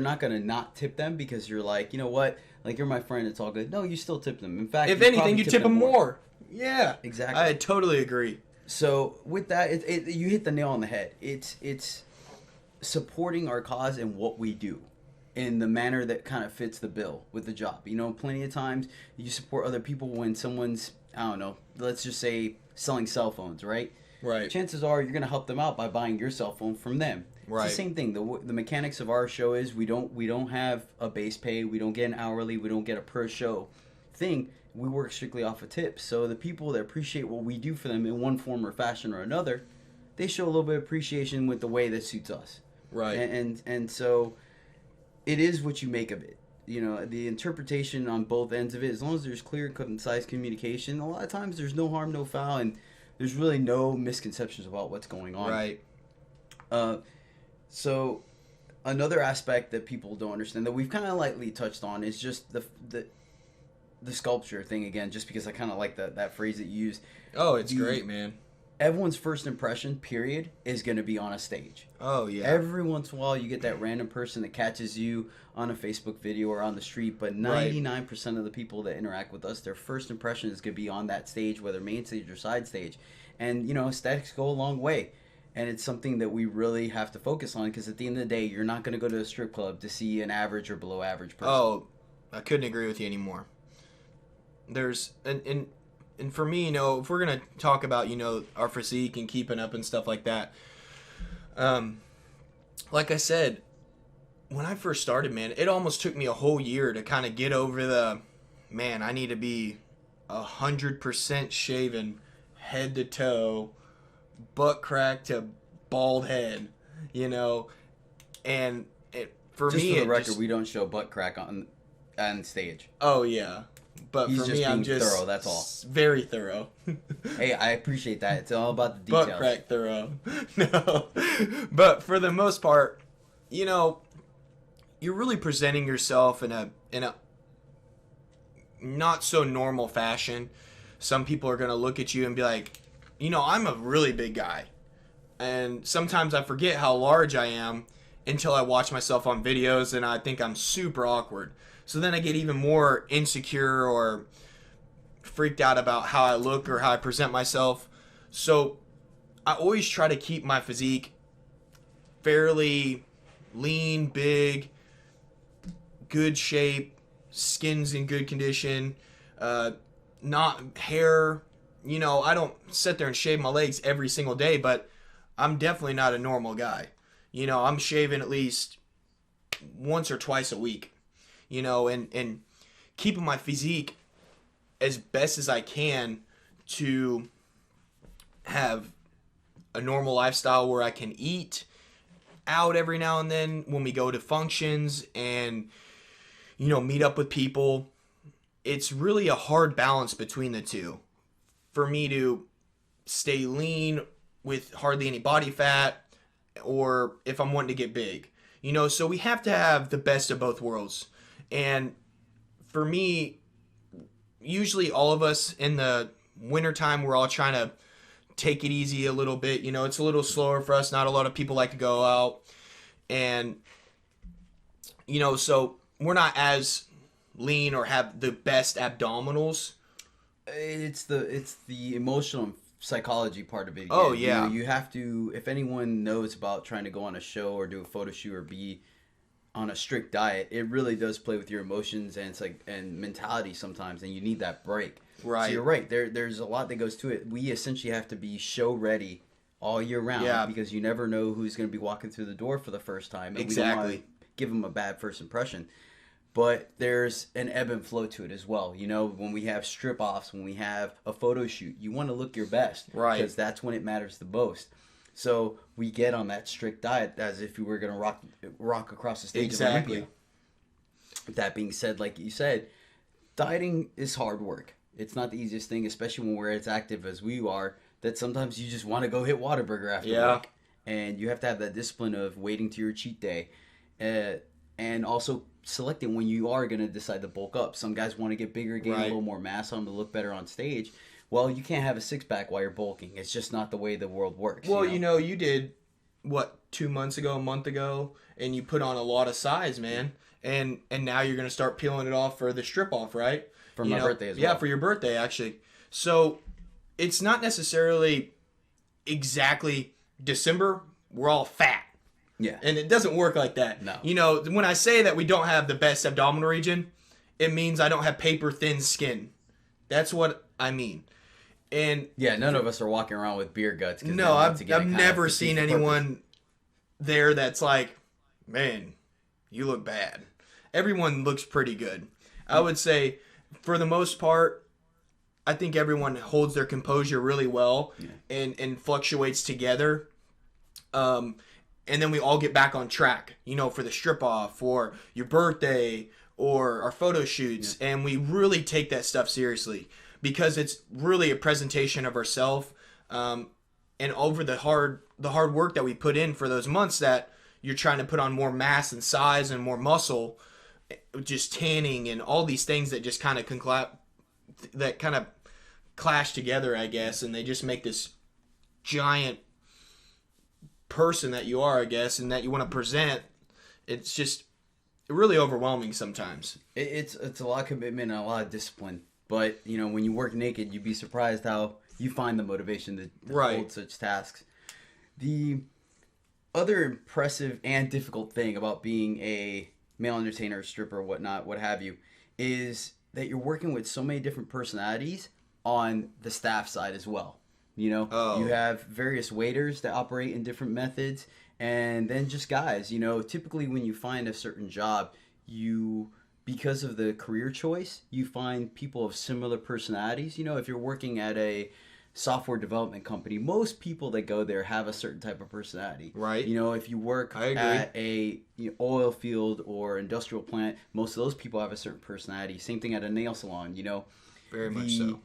not gonna not tip them because you're like, you know what? Like you're my friend, it's all good. No, you still tip them. In fact, if anything, you tip them more. Yeah, exactly. I totally agree. So with that, you hit the nail on the head. It's supporting our cause and what we do in the manner that kind of fits the bill with the job. Plenty of times you support other people when someone's, I don't know, let's just say selling cell phones, right? Right. Chances are you're going to help them out by buying your cell phone from them. Right. It's the same thing. The mechanics of our show is we don't have a base pay, we don't get an hourly, we don't get a per show thing. We work strictly off of tips. So the people that appreciate what we do for them in one form or fashion or another, they show a little bit of appreciation with the way that suits us. Right. And so it is what you make of it. The interpretation on both ends of it, as long as there's clear, concise communication, a lot of times there's no harm, no foul, and there's really no misconceptions about what's going on. Right. So another aspect that people don't understand that we've kind of lightly touched on is just the sculpture thing again, just because I kind of like that phrase that you used. Oh, it's great, man. Everyone's first impression, period, is going to be on a stage. Oh, yeah. Every once in a while, you get that random person that catches you on a Facebook video or on the street, but 99% of the people that interact with us, their first impression is going to be on that stage, whether main stage or side stage. And, aesthetics go a long way. And it's something that we really have to focus on because at the end of the day, you're not going to go to a strip club to see an average or below average person. Oh, I couldn't agree with you anymore. There's and for me, if we're gonna talk about our physique and keeping up and stuff like that, like I said, when I first started, man, it almost took me a whole year to kind of get over I need to be 100% shaven, head to toe, butt crack to bald head, and for just me, for the record, we don't show butt crack on stage. Oh yeah. But He's for just me, I'm being just thorough, that's all. Very thorough. Hey, I appreciate that. It's all about the details. Butt crack thorough. No. But for the most part, you're really presenting yourself in a not so normal fashion. Some people are going to look at you and be like, I'm a really big guy. And sometimes I forget how large I am until I watch myself on videos and I think I'm super awkward. So then I get even more insecure or freaked out about how I look or how I present myself. So I always try to keep my physique fairly lean, big, good shape, skin's in good condition, not hair. I don't sit there and shave my legs every single day, but I'm definitely not a normal guy. I'm shaving at least once or twice a week. And keeping my physique as best as I can to have a normal lifestyle where I can eat out every now and then when we go to functions and, meet up with people. It's really a hard balance between the two. For me to stay lean with hardly any body fat or if I'm wanting to get big. So we have to have the best of both worlds. And for me, usually all of us in the wintertime, we're all trying to take it easy a little bit. It's a little slower for us. Not a lot of people like to go out. And, so we're not as lean or have the best abdominals. It's the emotional and psychology part of it. Again. Oh, yeah. You have to, if anyone knows about trying to go on a show or do a photo shoot or be on a strict diet, it really does play with your emotions and mentality sometimes, and you need that break. Right. So you're right. There's a lot that goes to it. We essentially have to be show ready all year round, Yeah. because you never know who's going to be walking through the door for the first time. And Exactly. we don't want to give them a bad first impression. But there's an ebb and flow to it as well. You know, when we have strip offs, when we have a photo shoot, you want to look your best. Right. Because that's when it matters the most. So we get on that strict diet as if we were going to rock across the stage Exactly. of Olympia. That being said, like you said, dieting is hard work. It's not the easiest thing, especially when we're as active as we are, that sometimes you just want to go hit Whataburger after work. And you have to have that discipline of waiting to your cheat day. And also selecting when you are going to decide to bulk up. Some guys want to get bigger, gain a little more mass on them to look better on stage. Well, you can't have a six-pack while you're bulking. It's just not the way the world works. Well, you did, 2 months ago, a month ago, and you put on a lot of size, man. And now you're going to start peeling it off for the strip off, right? For my birthday as well. Yeah, for your birthday, actually. So it's not necessarily exactly December, we're all fat. Yeah. And it doesn't work like that. No. When I say that we don't have the best abdominal region, it means I don't have paper thin skin. That's what I mean. And yeah, none of us are walking around with beer guts. No, I've never seen anyone there that's like, man, you look bad. Everyone looks pretty good. I would say, for the most part, I think everyone holds their composure really well and fluctuates together. And then we all get back on track, for the strip off, for your birthday, or our photo shoots. Yeah. And we really take that stuff seriously because it's really a presentation of ourselves. And over the hard work that we put in for those months that you're trying to put on more mass and size and more muscle, just tanning and all these things that just kind of clash together, I guess. And they just make this giant person that you are, I guess, and that you want to present. It's just really overwhelming sometimes. It's a lot of commitment and a lot of discipline. But when you work naked, you'd be surprised how you find the motivation to hold such tasks. The other impressive and difficult thing about being a male entertainer, stripper, whatnot, what have you, is that you're working with so many different personalities on the staff side as well. You have various waiters that operate in different methods, and then just guys. Typically when you find a certain job, because of the career choice, you find people of similar personalities. If you're working at a software development company, most people that go there have a certain type of personality. Right. If you work at a oil field or industrial plant, most of those people have a certain personality. Same thing at a nail salon, Very much so.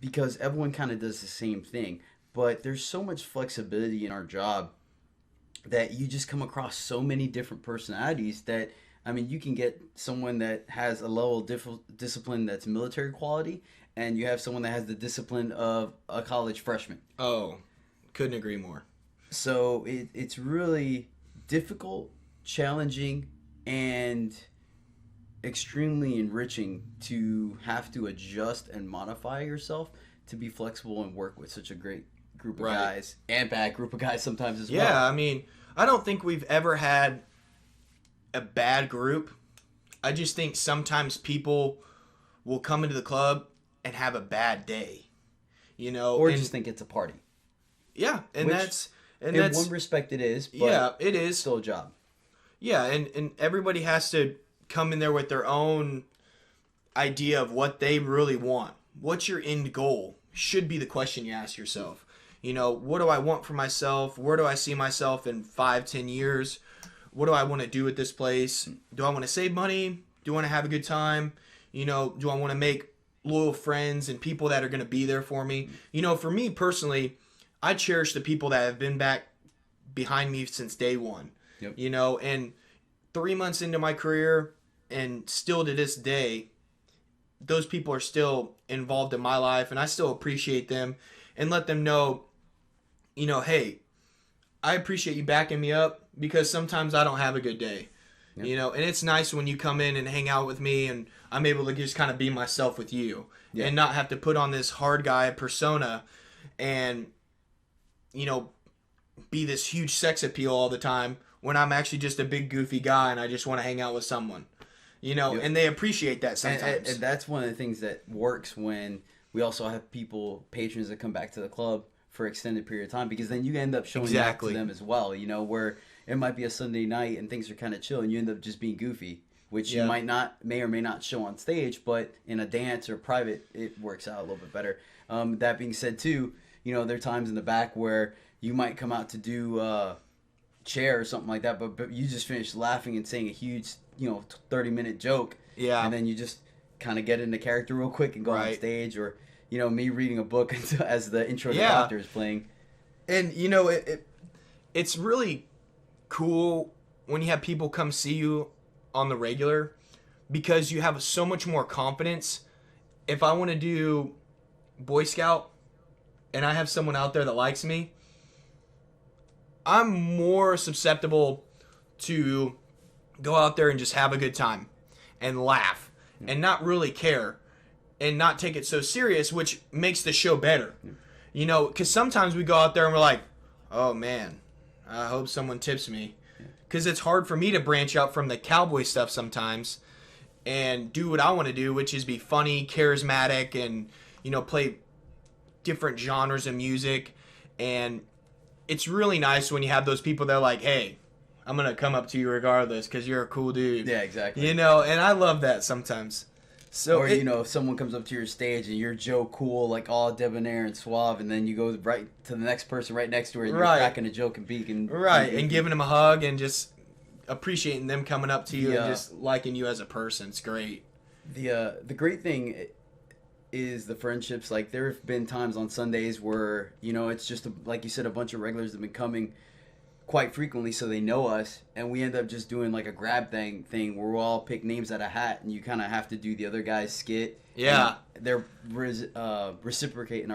Because everyone kind of does the same thing. But there's so much flexibility in our job that you just come across so many different personalities that, you can get someone that has a level of discipline that's military quality, and you have someone that has the discipline of a college freshman. Oh, couldn't agree more. So it's really difficult, challenging, and extremely enriching to have to adjust and modify yourself to be flexible and work with such a great group of guys, and bad group of guys sometimes as well. Yeah, I don't think we've ever had a bad group. I just think sometimes people will come into the club and have a bad day, or just think it's a party. Yeah, and that's in one respect it is, but yeah, it is still a job. Yeah, and everybody has to come in there with their own idea of what they really want. What's your end goal? Should be the question you ask yourself. What do I want for myself? Where do I see myself in 5-10 years? What do I want to do with this place? Do I want to save money? Do I want to have a good time? Do I want to make loyal friends and people that are going to be there for me? For me personally, I cherish the people that have been back behind me since day one. Yep. And 3 months into my career and still to this day, those people are still involved in my life, and I still appreciate them and let them know, hey, I appreciate you backing me up because sometimes I don't have a good day. Yep. And it's nice when you come in and hang out with me and I'm able to just kind of be myself with you and not have to put on this hard guy persona and, be this huge sex appeal all the time when I'm actually just a big goofy guy and I just want to hang out with someone. You know, and they appreciate that sometimes. And that's one of the things that works when we also have patrons that come back to the club for extended period of time, because then you end up showing that to them as well. You know, where it might be a Sunday night and things are kind of chill, and you end up just being goofy, which you may or may not show on stage, but in a dance or private, it works out a little bit better. That being said, too, you know, there are times in the back where you might come out to do chair or something like that, but you just finished laughing and saying a huge, 30-minute joke. Yeah. And then you just kind of get into character real quick and go on stage, or, me reading a book as the intro to the doctor is playing. And, it's really cool when you have people come see you on the regular, because you have so much more confidence. If I want to do Boy Scout and I have someone out there that likes me, I'm more susceptible to go out there and just have a good time and laugh and not really care and not take it so serious, which makes the show better. Because sometimes we go out there and we're like, oh man, I hope someone tips me. Because it's hard for me to branch out from the cowboy stuff sometimes and do what I want to do, which is be funny, charismatic, and, play different genres of music. And it's really nice when you have those people that are like, hey, I'm going to come up to you regardless because you're a cool dude. Yeah, exactly. And I love that sometimes. So or, if someone comes up to your stage and you're Joe Cool, like all debonair and suave, and then you go right to the next person right next to her and you're cracking a joke and beaking. Right, and giving them a hug and just appreciating them coming up to you and just liking you as a person. It's great. The great thing is the friendships. Like, there have been times on Sundays where, it's just, like you said, a bunch of regulars have been coming quite frequently, so they know us, and we end up just doing like a grab thing where we'll all pick names out of a hat, and you kind of have to do the other guy's skit. Yeah. They're replicate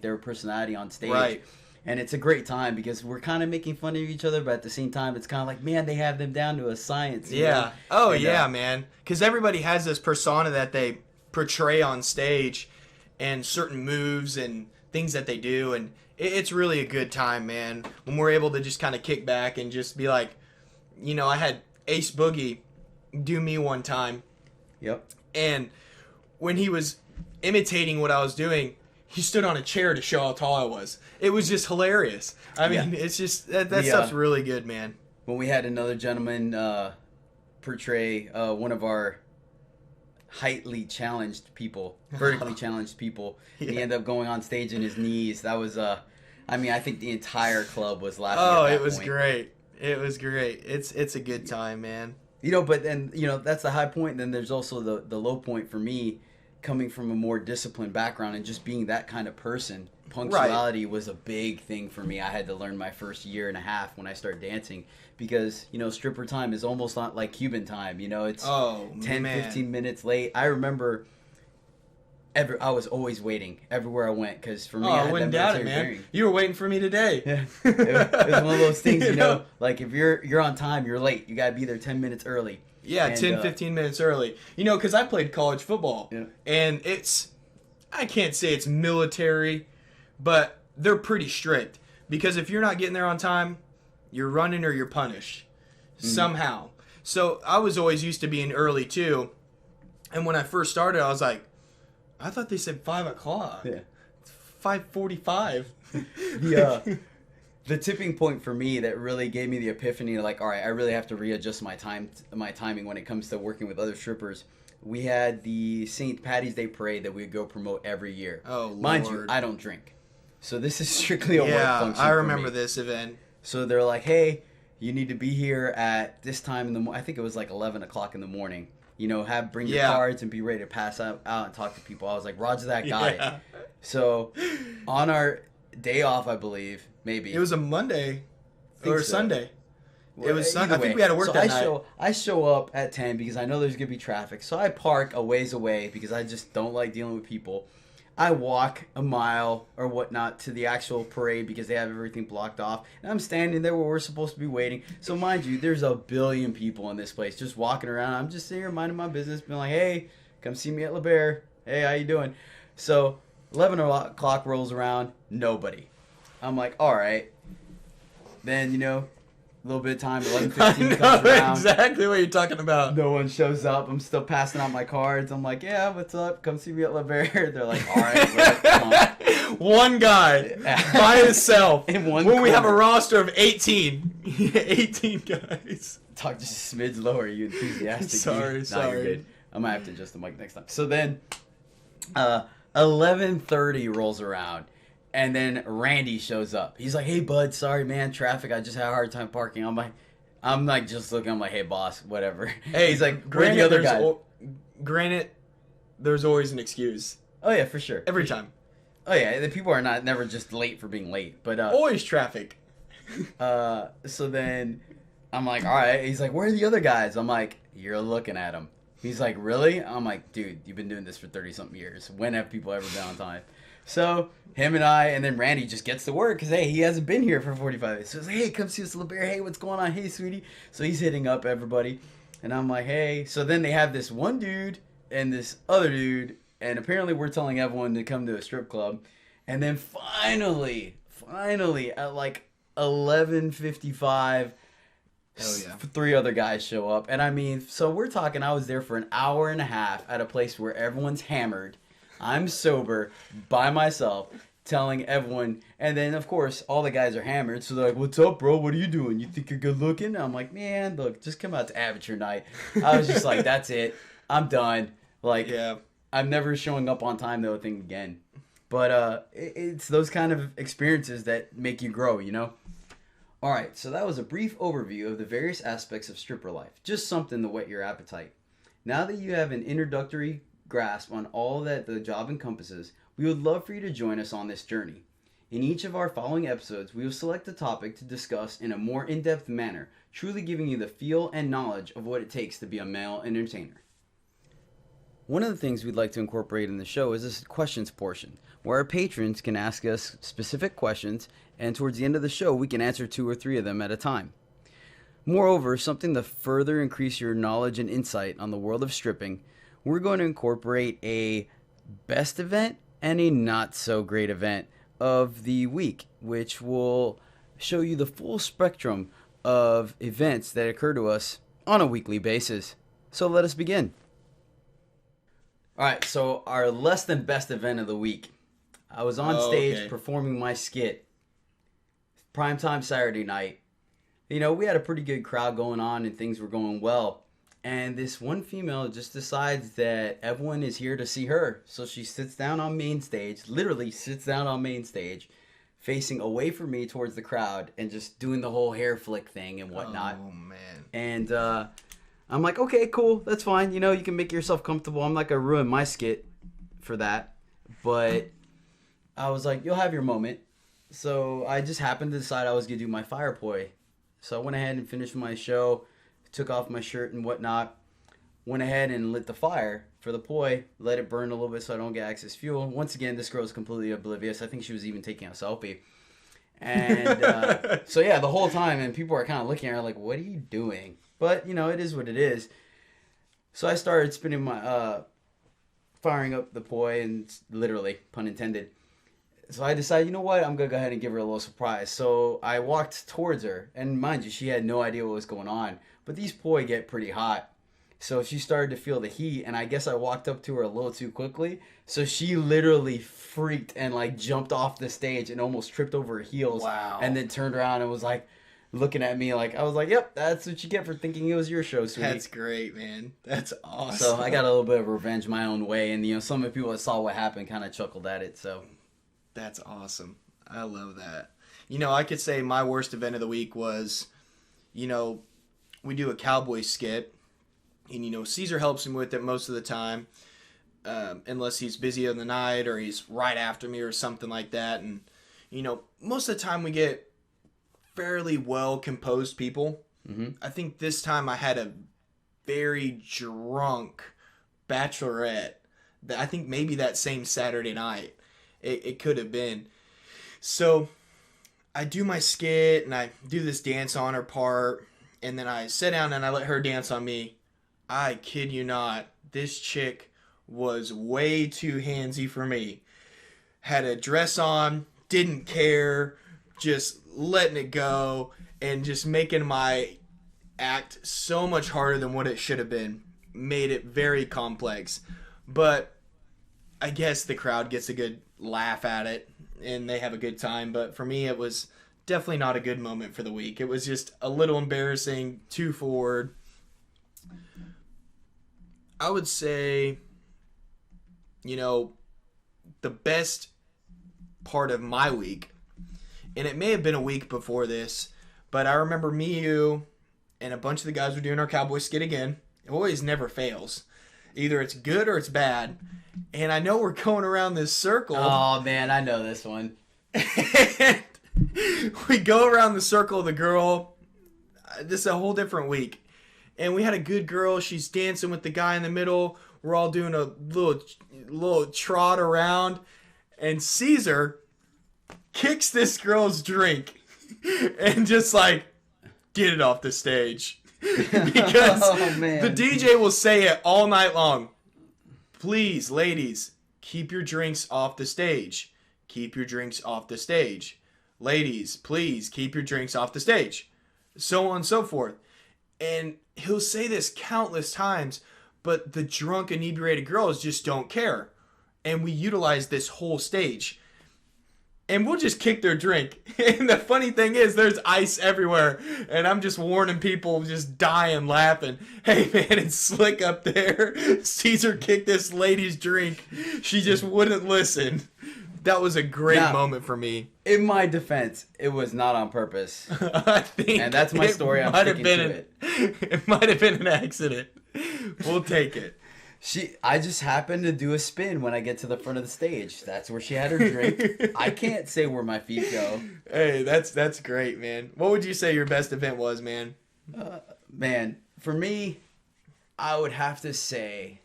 their personality on stage. Right. And it's a great time because we're kind of making fun of each other, but at the same time, it's kind of like, man, they have them down to a science. Yeah. Oh, and, man. Because everybody has this persona that they portray on stage, and certain moves and things that they do, and it's really a good time, man, when we're able to just kind of kick back and just be like, I had Ace Boogie do me one time. Yep. And when he was imitating what I was doing, he stood on a chair to show how tall I was. It was just hilarious. I mean, it's just, that stuff's really good, man. When we had another gentleman portray one of our vertically challenged people, he ended up going on stage in his knees. That was, I think the entire club was laughing at that it was point. Great. It was great. It's a good time, man. But then, that's the high point. And then there's also the low point for me, coming from a more disciplined background and just being that kind of person. Punctuality was a big thing for me. I had to learn my first year and a half when I started dancing, because, stripper time is almost not like Cuban time. It's 15 minutes late. I remember I was always waiting everywhere I went, because for me, I wouldn't doubt it, man. bearing. You were waiting for me today. Yeah. It was one of those things, like if you're on time, you're late. You got to be there 10 minutes early. Yeah, 15 minutes early. Because I played college football, and I can't say it's military, but they're pretty strict. Because if you're not getting there on time, you're running or you're punished somehow. So I was always used to being early too. And when I first started, I was like, I thought they said 5 o'clock. Yeah. It's 5:45. The tipping point for me that really gave me the epiphany, like, all right, I really have to readjust my timing when it comes to working with other strippers. We had the St. Patty's Day parade that we would go promote every year. Oh, Lord. Mind you, I don't drink. So this is strictly a work function. I remember this event. So they're like, hey, you need to be here at this time in the morning. I think it was like 11 o'clock in the morning. Bring your cards and be ready to pass out and talk to people. I was like, roger that, got it. So on our day off, I believe, maybe. It was a Monday or Sunday. Well, it was Sunday. I think we had to work that night. I show up at 10 because I know there's going to be traffic. So I park a ways away because I just don't like dealing with people. I walk a mile or whatnot to the actual parade because they have everything blocked off. And I'm standing there where we're supposed to be waiting. So mind you, there's a billion people in this place just walking around. I'm just sitting here minding my business, being like, hey, come see me at La Bear. Hey, how you doing? So 11 o'clock rolls around, nobody. I'm like, all right. Then, A little bit of time, I 11:15 know comes around. exactly what you're talking about. No one shows up. I'm still passing out my cards. I'm like, yeah, what's up? Come see me at La Bear. They're like, all right, come. One guy by himself. In one when we have a corner. roster of 18. 18 guys. Talk just a smidge lower. You enthusiastic. Sorry. You're good. I might have to adjust the mic next time. So then, 11:30 rolls around, and then Randy shows up. He's like, "Hey, bud, sorry, man, traffic. I just had a hard time parking." I'm like, just looking. I'm like, "Hey, boss, whatever." Hey, he's like, "Where's the other guy?" Granted, there's always an excuse. Oh yeah, for sure. Every time. Oh yeah, the people are never just late for being late, but always traffic. So then I'm like, all right. He's like, where are the other guys? I'm like, you're looking at them. He's like, really? I'm like, dude, you've been doing this for 30-something years. When have people ever been on time? So him and then Randy just gets to work because, hey, he hasn't been here for 45 minutes. So he's like, hey, come see us, little bear. Hey, what's going on? Hey, sweetie. So he's hitting up everybody. And I'm like, hey. So then they have this one dude and this other dude. And apparently we're telling everyone to come to a strip club. And then finally, at like 11:55, Hell yeah. 3 other guys show up. And I mean, so we're talking, I was there for an hour and a half at a place where everyone's hammered. I'm sober by myself telling everyone. And then, of course, all the guys are hammered. So they're like, what's up, bro? What are you doing? You think you're good looking? I'm like, man, look, just come out to amateur night. I was just like, that's it. I'm done. Like, Yeah. I'm never showing up on time, though, thing again. But it's those kind of experiences that make you grow, you know? All right, so that was a brief overview of the various aspects of stripper life. Just something to whet your appetite. Now that you have an introductory grasp on all that the job encompasses, we would love for you to join us on this journey. In each of our following episodes, we will select a topic to discuss in a more in-depth manner, truly giving you the feel and knowledge of what it takes to be a male entertainer. One of the things we'd like to incorporate in the show is this questions portion, where our patrons can ask us specific questions, and towards the end of the show, we can answer 2 or 3 of them at a time. Moreover, something to further increase your knowledge and insight on the world of stripping, we're going to incorporate a best event and a not so great event of the week, which will show you the full spectrum of events that occur to us on a weekly basis. So let us begin. All right, so our less than best event of the week. I was on stage performing my skit. Primetime Saturday night. You know, we had a pretty good crowd going on and things were going well. And this one female just decides that everyone is here to see her. So she sits down on main stage, literally sits down on main stage, facing away from me towards the crowd and just doing the whole hair flick thing and whatnot. Oh, man. And I'm like, okay, cool, that's fine. You know, you can make yourself comfortable. I'm not going to ruin my skit for that. But I was like, you'll have your moment. So I just happened to decide I was going to do my fire poi. So I went ahead and finished my show, took off my shirt and whatnot, went ahead and lit the fire for the poi, let it burn a little bit so I don't get excess fuel. Once again, this girl's completely oblivious. I think she was even taking a selfie. And so yeah, the whole time, and people are kind of looking at her like, what are you doing? But, you know, it is what it is. So I started spinning my, firing up the poi, and literally, pun intended. So I decided, you know what, I'm going to go ahead and give her a little surprise. So I walked towards her, and mind you, she had no idea what was going on. But these poi get pretty hot. So she started to feel the heat, and I guess I walked up to her a little too quickly. So she literally freaked and, like, jumped off the stage and almost tripped over her heels. Wow. And then turned around and was like, looking at me like, I was like, yep, that's what you get for thinking it was your show, sweetie. That's great, man. That's awesome. So I got a little bit of revenge my own way, and, you know, some of the people that saw what happened kind of chuckled at it, so. That's awesome. I love that. You know, I could say my worst event of the week was, you know, we do a cowboy skit, and, you know, Caesar helps me with it most of the time, unless he's busy in the night or he's right after me or something like that. And, you know, most of the time we get fairly well-composed people. Mm-hmm. I think this time I had a very drunk bachelorette. I think maybe that same Saturday night. It could have been. So I do my skit and I do this dance on her part, and then I sit down and I let her dance on me. I kid you not, this chick was way too handsy for me. Had a dress on, didn't care, just letting it go and just making my act so much harder than what it should have been. Made it very complex. But I guess the crowd gets a good laugh at it and they have a good time. But for me, it was definitely not a good moment for the week. It was just a little embarrassing, too forward. I would say, the best part of my week, and it may have been a week before this, but I remember me, you, and a bunch of the guys were doing our cowboy skit again. It always never fails. Either it's good or it's bad. And I know we're going around this circle. Oh, man, I know this one. And we go around the circle of the girl. This is a whole different week. And we had a good girl. She's dancing with the guy in the middle. We're all doing a little trot around. And Caesar kicks this girl's drink and just like, get it off the stage. Because the DJ will say it all night long. Please, ladies, keep your drinks off the stage. Keep your drinks off the stage. Ladies, please keep your drinks off the stage. So on and so forth. And he'll say this countless times, but the drunk, inebriated girls just don't care. And we utilize this whole stage. And we'll just kick their drink. And the funny thing is, there's ice everywhere. And I'm just warning people, just dying laughing. Hey, man, it's slick up there. Caesar kicked this lady's drink. She just wouldn't listen. That was a great moment for me. In my defense, it was not on purpose. I think, and that's my story. I'm sticking to it. It might have been an accident. We'll take it. I just happened to do a spin when I get to the front of the stage. That's where she had her drink. I can't say where my feet go. Hey, that's great, man. What would you say your best event was, man? Man, for me, I would have to say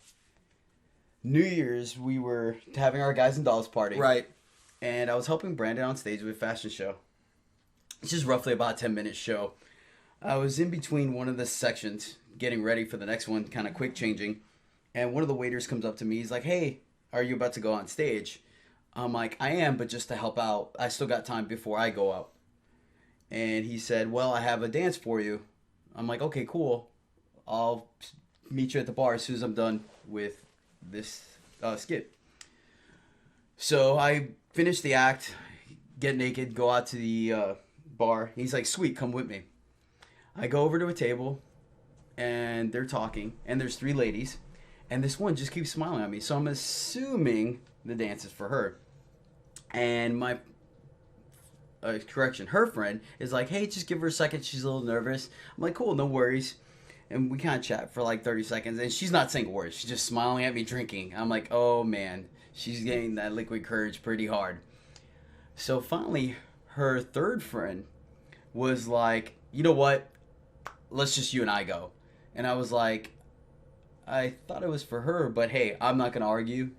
New Year's, we were having our Guys and Dolls party. Right. And I was helping Brandon on stage with a fashion show. It's just roughly about a 10-minute show. I was in between one of the sections, getting ready for the next one, kind of quick changing. And one of the waiters comes up to me. He's like, hey, are you about to go on stage? I'm like, I am, but just to help out. I still got time before I go out. And he said, well, I have a dance for you. I'm like, okay, cool. I'll meet you at the bar as soon as I'm done with this skit. So I finish the act, get naked, go out to the bar. He's like, sweet, come with me. I go over to a table, and they're talking, and there's 3 ladies. And this one just keeps smiling at me. So I'm assuming the dance is for her. And my, her friend is like, hey, just give her a second. She's a little nervous. I'm like, cool, no worries. And we kind of chat for like 30 seconds. And she's not saying a word. She's just smiling at me drinking. I'm like, oh, man. She's getting that liquid courage pretty hard. So finally, her third friend was like, you know what? Let's just you and I go. And I was like, I thought it was for her, but hey, I'm not going to argue,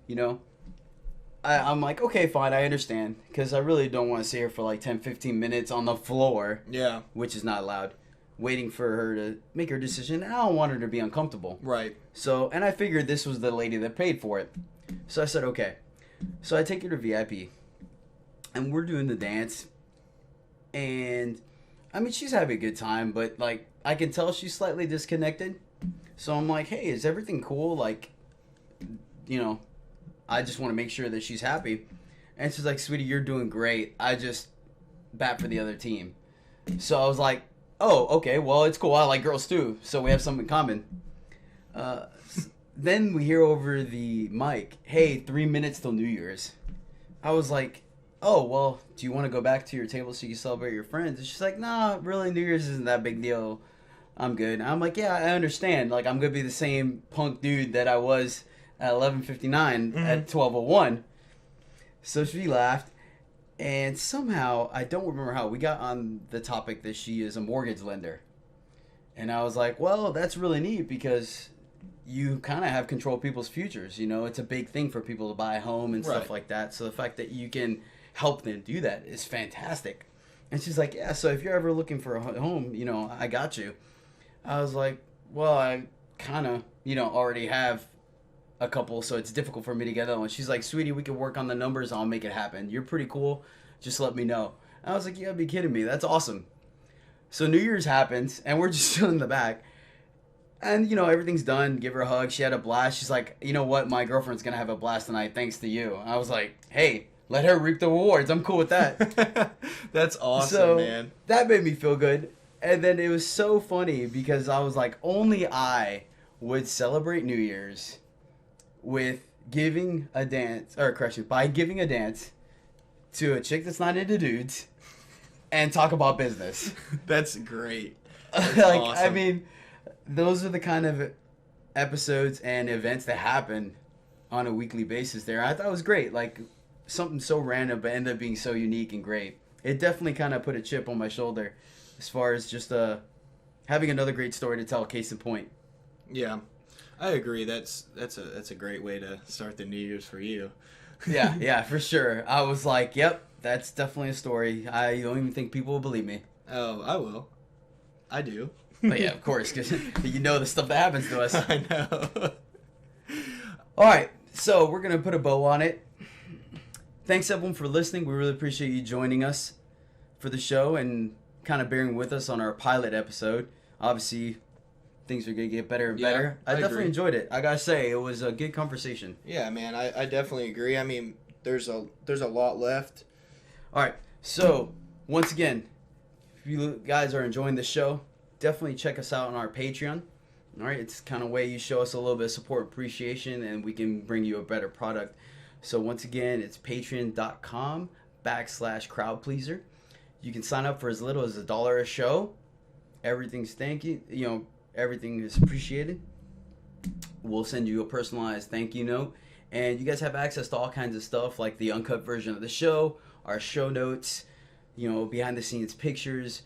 I'm like, okay, fine, I understand. Because I really don't want to sit here for like 10, 15 minutes on the floor. Yeah. Which is not allowed. Waiting for her to make her decision. And I don't want her to be uncomfortable. Right. So, and I figured this was the lady that paid for it. So I said, okay. So I take her to VIP. And we're doing the dance. And, I mean, she's having a good time. But, like, I can tell she's slightly disconnected. So I'm like, hey, is everything cool? Like, I just want to make sure that she's happy. And she's like, sweetie, you're doing great. I just bat for the other team. So I was like, oh, okay, well, it's cool. I like girls too. So we have something in common. Then we hear over the mic, hey, 3 minutes till New Year's. I was like, oh, well, do you want to go back to your table so you can celebrate your friends? And she's like, nah, really, New Year's isn't that big deal. I'm good. I'm like, yeah, I understand. Like, I'm going to be the same punk dude that I was at 11:59 at 12:01. So she laughed. And somehow, I don't remember how, we got on the topic that she is a mortgage lender. And I was like, well, that's really neat because you kind of have control of people's futures. It's a big thing for people to buy a home and stuff like that. So the fact that you can help them do that is fantastic. And she's like, yeah, so if you're ever looking for a home, I got you. I was like, well, I kind of, already have a couple, so it's difficult for me to get that one. She's like, sweetie, we can work on the numbers. I'll make it happen. You're pretty cool. Just let me know. I was like, you gotta be kidding me. That's awesome. So New Year's happens, and we're just still in the back. And, everything's done. Give her a hug. She had a blast. She's like, you know what? My girlfriend's going to have a blast tonight thanks to you. I was like, hey, let her reap the rewards. I'm cool with that. That's awesome, so, man. That made me feel good. And then it was so funny because I was like, only I would celebrate New Year's with giving a dance, or correction, by giving a dance to a chick that's not into dudes and talk about business. That's great. That's like, awesome. I mean, those are the kind of episodes and events that happen on a weekly basis there. I thought it was great. Like, something so random but ended up being so unique and great. It definitely kind of put a chip on my shoulder as far as just having another great story to tell, case in point. Yeah, I agree. That's a great way to start the New Year's for you. yeah, for sure. I was like, yep, that's definitely a story. I don't even think people will believe me. Oh, I will. I do. But yeah, of course, because you know the stuff that happens to us. I know. All right, so we're going to put a bow on it. Thanks, everyone, for listening. We really appreciate you joining us for the show and kind of bearing with us on our pilot episode. Obviously, things are going to get better and better. I definitely agree. enjoyed it. I got to say, it was a good conversation. Yeah, man, I definitely agree. I mean, there's a lot left. All right, so once again, if you guys are enjoying the show, definitely check us out on our Patreon. All right, it's kind of way you show us a little bit of support, appreciation, and we can bring you a better product. So once again, it's patreon.com/crowdpleaser. You can sign up for as little as $1 a show. Everything's thank you. Everything is appreciated. We'll send you a personalized thank you note. And you guys have access to all kinds of stuff like the uncut version of the show, our show notes, behind the scenes pictures,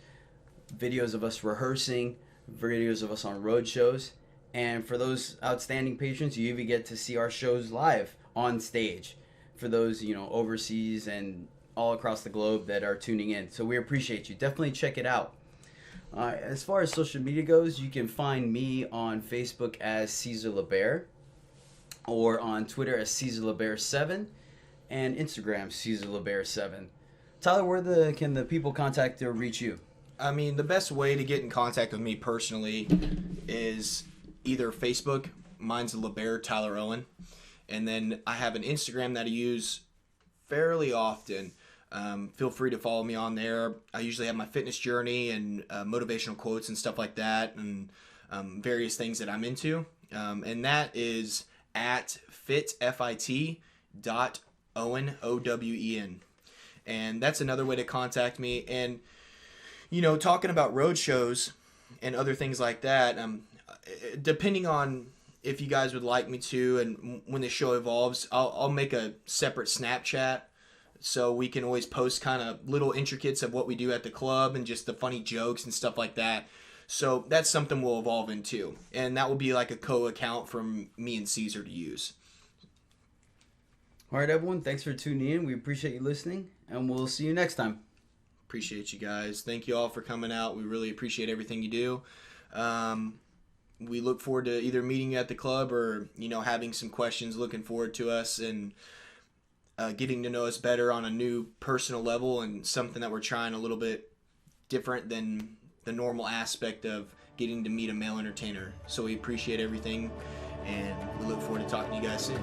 videos of us rehearsing, videos of us on road shows. And for those outstanding patrons, you even get to see our shows live on stage for those, overseas and all across the globe that are tuning in. So we appreciate you. Definitely check it out. As far as social media goes, you can find me on Facebook as Caesar LeBear, or on Twitter as Caesar LeBear7, and Instagram Caesar LeBear7. Tyler, where can the people contact or reach you? I mean, the best way to get in contact with me personally is either Facebook, mine's LeBear Tyler Owen, and then I have an Instagram that I use fairly often. Feel free to follow me on there. I usually have my fitness journey and motivational quotes and stuff like that, and various things that I'm into. And that is at fit.owen, O-W-E-N. And that's another way to contact me. And, talking about road shows and other things like that, depending on if you guys would like me to, and when the show evolves, I'll make a separate Snapchat so we can always post kind of little intricates of what we do at the club and just the funny jokes and stuff like that. So that's something we'll evolve into, and that will be like a co-account from me and Caesar to use. All right, everyone, thanks for tuning in. We appreciate you listening, and we'll see you next time. Appreciate you guys. Thank you all for coming out. We really appreciate everything you do. We look forward to either meeting you at the club or, having some questions, looking forward to us and getting to know us better on a new personal level, and something that we're trying a little bit different than the normal aspect of getting to meet a male entertainer. So we appreciate everything, and we look forward to talking to you guys soon.